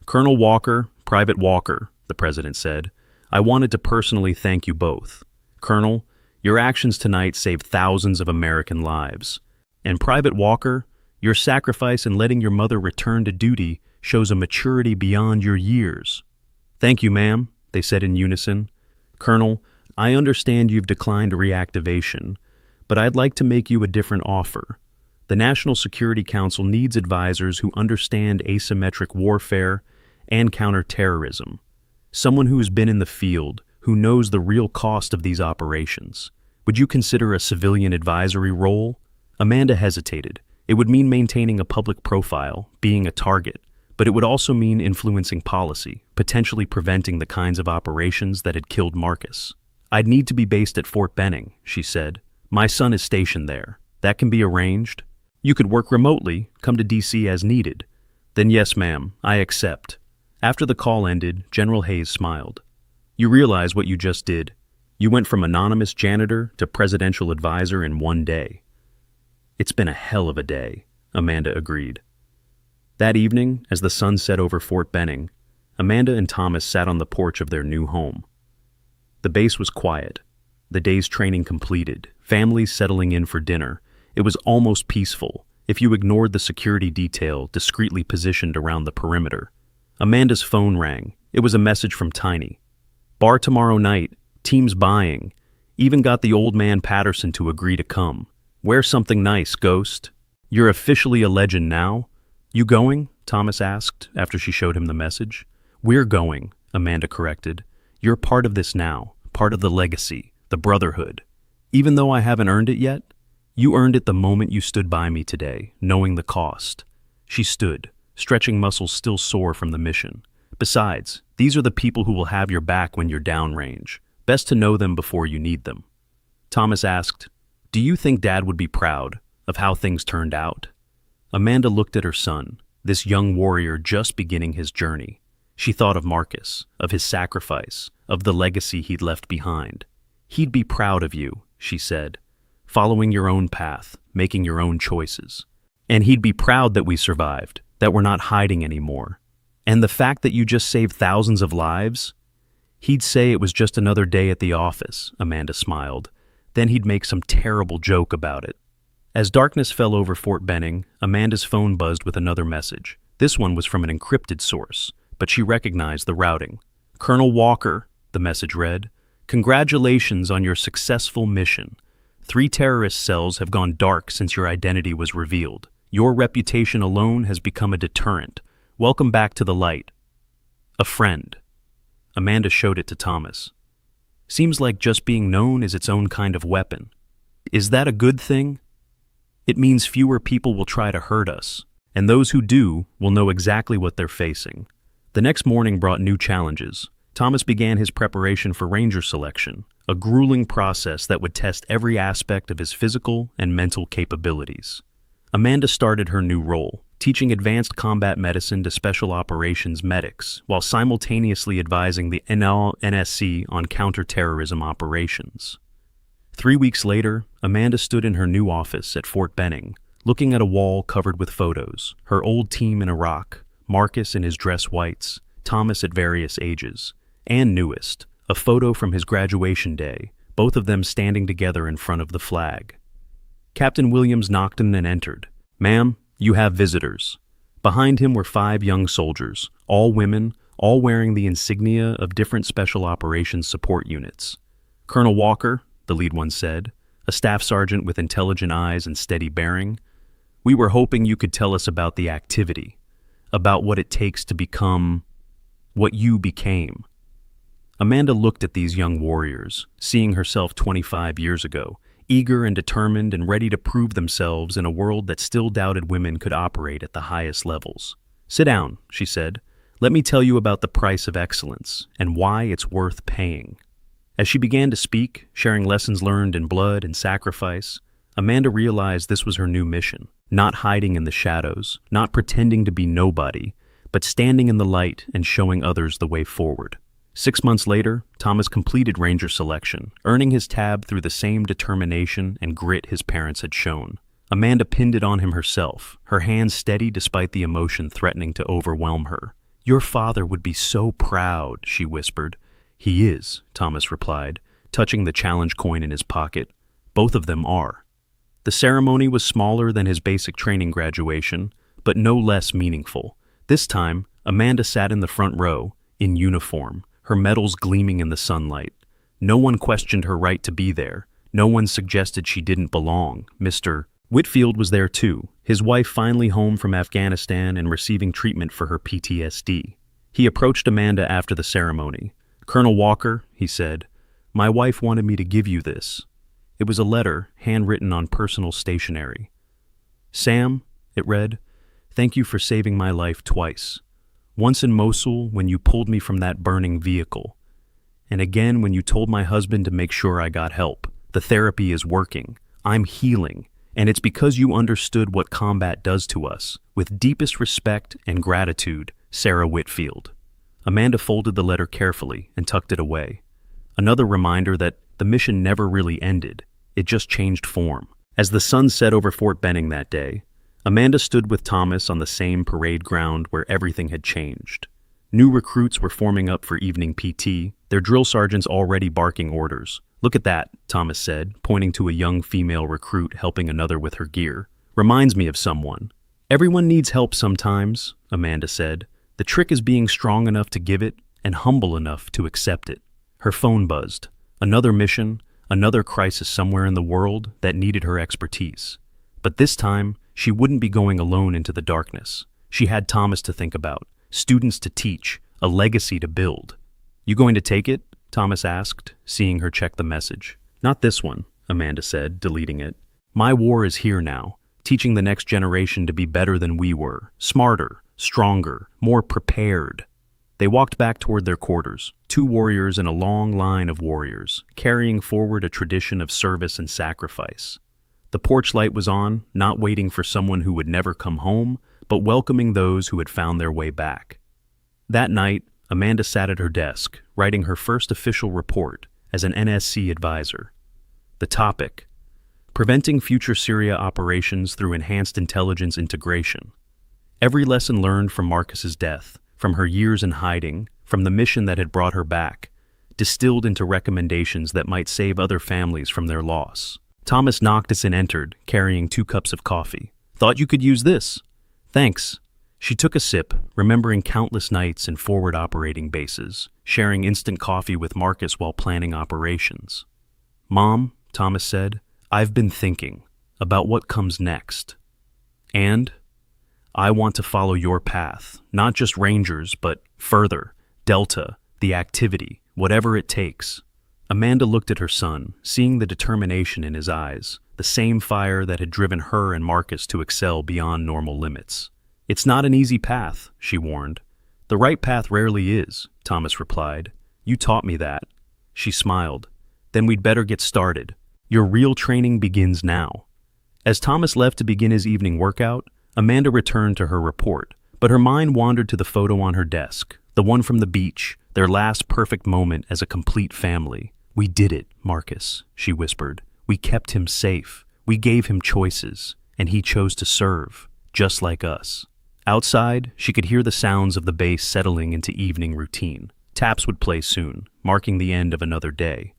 Colonel Walker, Private Walker, the president said, I wanted to personally thank you both. Colonel, your actions tonight saved thousands of American lives. And Private Walker, your sacrifice in letting your mother return to duty shows a maturity beyond your years. Thank you, ma'am, they said in unison. Colonel, I understand you've declined reactivation, but I'd like to make you a different offer. The National Security Council needs advisors who understand asymmetric warfare and counterterrorism. Someone who has been in the field, who knows the real cost of these operations. Would you consider a civilian advisory role? Amanda hesitated. It would mean maintaining a public profile, being a target, but it would also mean influencing policy, potentially preventing the kinds of operations that had killed Marcus. I'd need to be based at Fort Benning, she said. My son is stationed there. That can be arranged. You could work remotely, come to D.C. as needed. Then yes, ma'am, I accept. After the call ended, General Hayes smiled. You realize what you just did. You went from anonymous janitor to presidential advisor in one day. It's been a hell of a day, Amanda agreed. That evening, as the sun set over Fort Benning, Amanda and Thomas sat on the porch of their new home. The base was quiet. The day's training completed, families settling in for dinner. It was almost peaceful, if you ignored the security detail discreetly positioned around the perimeter. Amanda's phone rang. It was a message from Tiny. Bar tomorrow night, team's buying. Even got the old man Patterson to agree to come. Wear something nice, Ghost. You're officially a legend now. You going? Thomas asked after she showed him the message. We're going, Amanda corrected. You're part of this now, part of the legacy, the brotherhood. Even though I haven't earned it yet, you earned it the moment you stood by me today, knowing the cost. She stood, stretching muscles still sore from the mission. Besides, these are the people who will have your back when you're downrange. Best to know them before you need them. Thomas asked, Do you think Dad would be proud of how things turned out? Amanda looked at her son, this young warrior just beginning his journey. She thought of Marcus, of his sacrifice, of the legacy he'd left behind. He'd be proud of you, she said, following your own path, making your own choices. And he'd be proud that we survived, that we're not hiding anymore. And the fact that you just saved thousands of lives? He'd say it was just another day at the office, Amanda smiled. Then he'd make some terrible joke about it. As darkness fell over Fort Benning, Amanda's phone buzzed with another message. This one was from an encrypted source, but she recognized the routing. Colonel Walker, the message read, Congratulations on your successful mission. 3 terrorist cells have gone dark since your identity was revealed. Your reputation alone has become a deterrent. Welcome back to the light. A friend. Amanda showed it to Thomas. Seems like just being known is its own kind of weapon. Is that a good thing? It means fewer people will try to hurt us, and those who do will know exactly what they're facing. The next morning brought new challenges. Thomas began his preparation for Ranger selection, a grueling process that would test every aspect of his physical and mental capabilities. Amanda started her new role, teaching advanced combat medicine to special operations medics, while simultaneously advising the NSC on counterterrorism operations. 3 weeks later, Amanda stood in her new office at Fort Benning, looking at a wall covered with photos, her old team in Iraq, Marcus in his dress whites, Thomas at various ages. and newest, a photo from his graduation day, both of them standing together in front of the flag. Captain Williams knocked in and entered. "Ma'am, you have visitors." Behind him were 5 young soldiers, all women, all wearing the insignia of different special operations support units. "Colonel Walker," the lead one said, a staff sergeant with intelligent eyes and steady bearing, "we were hoping you could tell us about the activity, about what it takes to become what you became." Amanda looked at these young warriors, seeing herself 25 years ago, eager and determined and ready to prove themselves in a world that still doubted women could operate at the highest levels. "Sit down," she said. "Let me tell you about the price of excellence and why it's worth paying." As she began to speak, sharing lessons learned in blood and sacrifice, Amanda realized this was her new mission, not hiding in the shadows, not pretending to be nobody, but standing in the light and showing others the way forward. 6 months later, Thomas completed Ranger selection, earning his tab through the same determination and grit his parents had shown. Amanda pinned it on him herself, her hands steady despite the emotion threatening to overwhelm her. "Your father would be so proud," she whispered. "He is," Thomas replied, touching the challenge coin in his pocket. "Both of them are." The ceremony was smaller than his basic training graduation, but no less meaningful. This time, Amanda sat in the front row, in uniform, her medals gleaming in the sunlight. No one questioned her right to be there. No one suggested she didn't belong. Mr. Whitfield was there too, his wife finally home from Afghanistan and receiving treatment for her PTSD. He approached Amanda after the ceremony. "Colonel Walker," he said, "my wife wanted me to give you this." It was a letter, handwritten on personal stationery. "Sam," it read, "thank you for saving my life twice. Once in Mosul when you pulled me from that burning vehicle. And again when you told my husband to make sure I got help. The therapy is working. I'm healing. And it's because you understood what combat does to us. With deepest respect and gratitude, Sarah Whitfield." Amanda folded the letter carefully and tucked it away. Another reminder that the mission never really ended. It just changed form. As the sun set over Fort Benning that day, Amanda stood with Thomas on the same parade ground where everything had changed. New recruits were forming up for evening PT, their drill sergeants already barking orders. "Look at that," Thomas said, pointing to a young female recruit helping another with her gear. "Reminds me of someone." "Everyone needs help sometimes," Amanda said. "The trick is being strong enough to give it and humble enough to accept it." Her phone buzzed. Another mission, another crisis somewhere in the world that needed her expertise. But this time, she wouldn't be going alone into the darkness. She had Thomas to think about, students to teach, a legacy to build. "You going to take it?" Thomas asked, seeing her check the message. "Not this one," Amanda said, deleting it. "My war is here now, teaching the next generation to be better than we were, smarter, stronger, more prepared." They walked back toward their quarters, 2 warriors in a long line of warriors, carrying forward a tradition of service and sacrifice. The porch light was on, not waiting for someone who would never come home, but welcoming those who had found their way back. That night, Amanda sat at her desk, writing her first official report as an NSC advisor. The topic: Preventing Future Syria Operations Through Enhanced Intelligence Integration. Every lesson learned from Marcus's death, from her years in hiding, from the mission that had brought her back, distilled into recommendations that might save other families from their loss. Thomas knocked as and entered, carrying 2 cups of coffee. "Thought you could use this." "Thanks." She took a sip, remembering countless nights in forward operating bases, sharing instant coffee with Marcus while planning operations. "Mom," Thomas said, "I've been thinking about what comes next. And I want to follow your path, not just Rangers, but further, Delta, the activity, whatever it takes." Amanda looked at her son, seeing the determination in his eyes, the same fire that had driven her and Marcus to excel beyond normal limits. "It's not an easy path," she warned. "The right path rarely is," Thomas replied. "You taught me that." She smiled. "Then we'd better get started. Your real training begins now." As Thomas left to begin his evening workout, Amanda returned to her report, but her mind wandered to the photo on her desk, the one from the beach, their last perfect moment as a complete family. "We did it, Marcus," she whispered. "We kept him safe. We gave him choices, and he chose to serve, just like us." Outside, she could hear the sounds of the base settling into evening routine. Taps would play soon, marking the end of another day.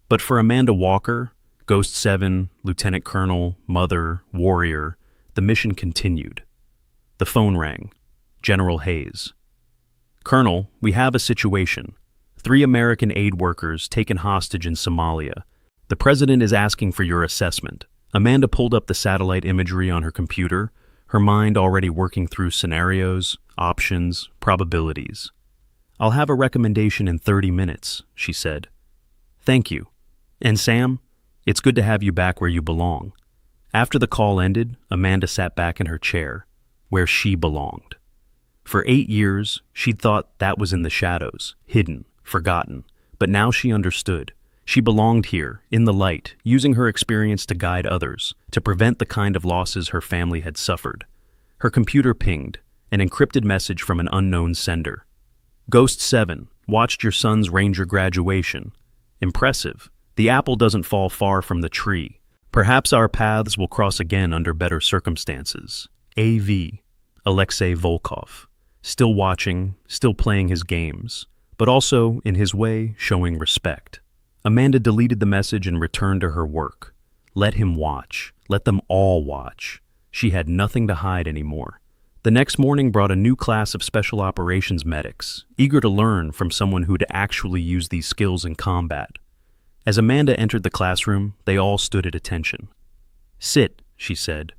But for Amanda Walker, Ghost 7, Lieutenant Colonel, Mother, Warrior, the mission continued. The phone rang. General Hayes. "Colonel, we have a situation. 3 American aid workers taken hostage in Somalia. The president is asking for your assessment." Amanda pulled up the satellite imagery on her computer, her mind already working through scenarios, options, probabilities. "I'll have a recommendation in 30 minutes, she said. "Thank you. And Sam, it's good to have you back where you belong." After the call ended, Amanda sat back in her chair, where she belonged. For 8 years, she'd thought that was in the shadows, hidden, forgotten. But now she understood. She belonged here, in the light, using her experience to guide others, to prevent the kind of losses her family had suffered. Her computer pinged, an encrypted message from an unknown sender. "Ghost 7, watched your son's Ranger graduation. Impressive. The apple doesn't fall far from the tree. Perhaps our paths will cross again under better circumstances. A.V. Alexei Volkov. Still watching, still playing his games, but also, in his way, showing respect." Amanda deleted the message and returned to her work. Let him watch. Let them all watch. She had nothing to hide anymore. The next morning brought a new class of special operations medics, eager to learn from someone who'd actually used these skills in combat. As Amanda entered the classroom, they all stood at attention. "Sit," she said.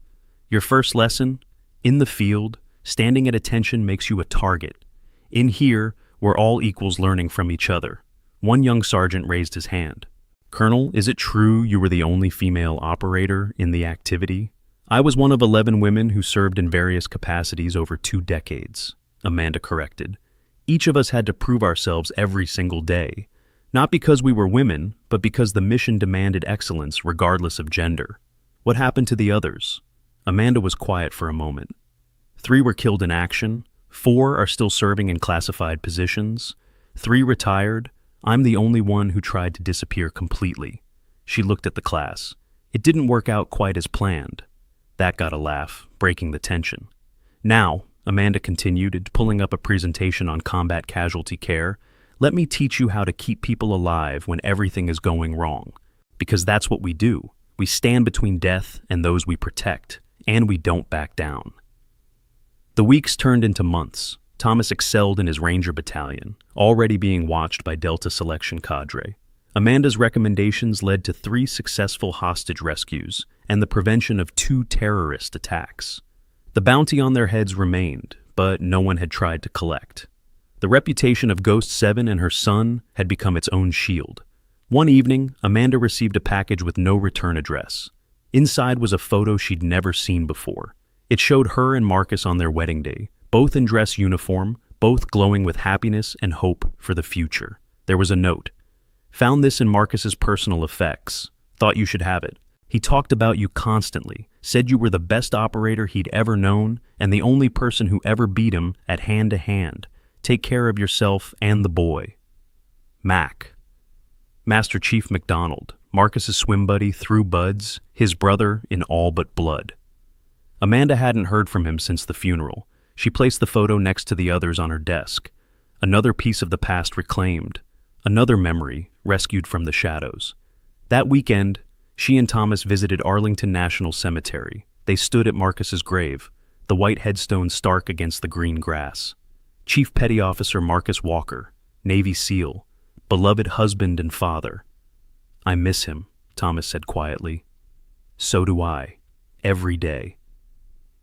"Your first lesson? In the field, standing at attention makes you a target. In here, we're all equals learning from each other." One young sergeant raised his hand. "Colonel, is it true you were the only female operator in the activity?" "I was one of 11 women who served in various capacities over 2 decades, Amanda corrected. "Each of us had to prove ourselves every single day. Not because we were women, but because the mission demanded excellence regardless of gender." "What happened to the others?" Amanda was quiet for a moment. 3 were killed in action. 4 are still serving in classified positions. 3 retired. I'm the only one who tried to disappear completely. She looked at the class. It didn't work out quite as planned. That got a laugh, breaking the tension. "Now," Amanda continued, pulling up a presentation on combat casualty care, "let me teach you how to keep people alive when everything is going wrong. Because that's what we do. We stand between death and those we protect, and we don't back down." The weeks turned into months. Thomas excelled in his Ranger battalion, already being watched by Delta selection cadre. Amanda's recommendations led to 3 successful hostage rescues and the prevention of 2 terrorist attacks. The bounty on their heads remained, but no one had tried to collect. The reputation of Ghost 7 and her son had become its own shield. One evening, Amanda received a package with no return address. Inside was a photo she'd never seen before. It showed her and Marcus on their wedding day, both in dress uniform, both glowing with happiness and hope for the future. There was a note. "Found this in Marcus's personal effects. Thought you should have it. He talked about you constantly, said you were the best operator he'd ever known and the only person who ever beat him at hand-to-hand. Take care of yourself and the boy. Mac." Master Chief McDonald, Marcus's swim buddy through buds, his brother in all but blood. Amanda hadn't heard from him since the funeral. She placed the photo next to the others on her desk. Another piece of the past reclaimed. Another memory rescued from the shadows. That weekend, she and Thomas visited Arlington National Cemetery. They stood at Marcus's grave, the white headstone stark against the green grass. Chief Petty Officer Marcus Walker, Navy SEAL, beloved husband and father. "I miss him," Thomas said quietly. "So do I. Every day."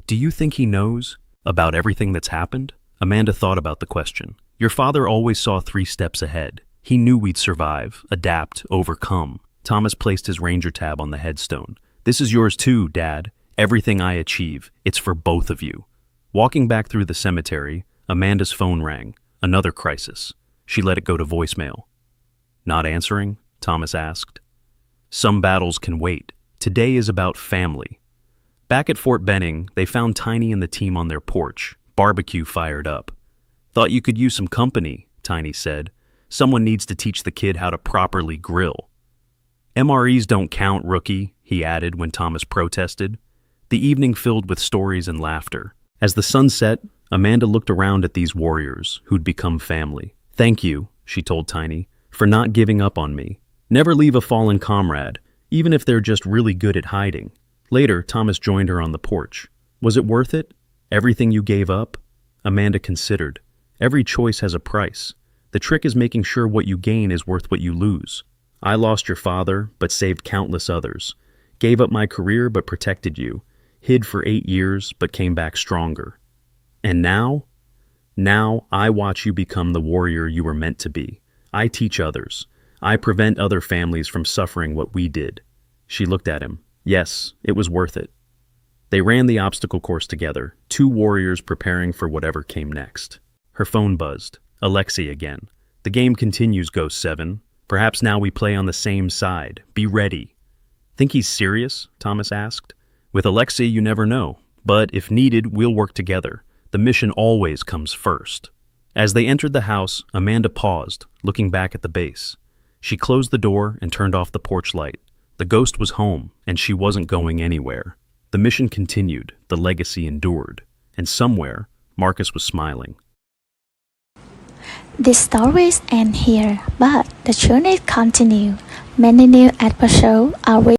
"Do you think he knows about everything that's happened?" Amanda thought about the question. "Your father always saw 3 steps ahead. He knew we'd survive, adapt, overcome." Thomas placed his Ranger tab on the headstone. "This is yours too, Dad. Everything I achieve, it's for both of you." Walking back through the cemetery, Amanda's phone rang. Another crisis. She let it go to voicemail. "Not answering?" Thomas asked. "Some battles can wait. Today is about family." Back at Fort Benning, they found Tiny and the team on their porch, barbecue fired up. "Thought you could use some company," Tiny said. "Someone needs to teach the kid how to properly grill." "MREs don't count, rookie," he added when Thomas protested. The evening filled with stories and laughter. As the sun set, Amanda looked around at these warriors who'd become family. Thank you, she told Tiny, for not giving up on me. Never leave a fallen comrade, even if they're just really good at hiding. Later, Thomas joined her on the porch. Was it worth it? Everything you gave up? Amanda considered. Every choice has a price. The trick is making sure what you gain is worth what you lose. I lost your father, but saved countless others. Gave up my career, but protected you. Hid for 8 years, but came back stronger. And now? Now I watch you become the warrior you were meant to be. I teach others. I prevent other families from suffering what we did. She looked at him. Yes, it was worth it. They ran the obstacle course together, 2 warriors preparing for whatever came next. Her phone buzzed. Alexei again. The game continues, Ghost 7. Perhaps now we play on the same side. Be ready. Think he's serious? Thomas asked. With Alexei, you never know. But if needed, we'll work together. The mission always comes first. As they entered the house, Amanda paused, looking back at the base. She closed the door and turned off the porch light. The ghost was home, and she wasn't going anywhere. The mission continued, the legacy endured. And somewhere, Marcus was smiling. The stories end here, but the journey continues. Many new episodes are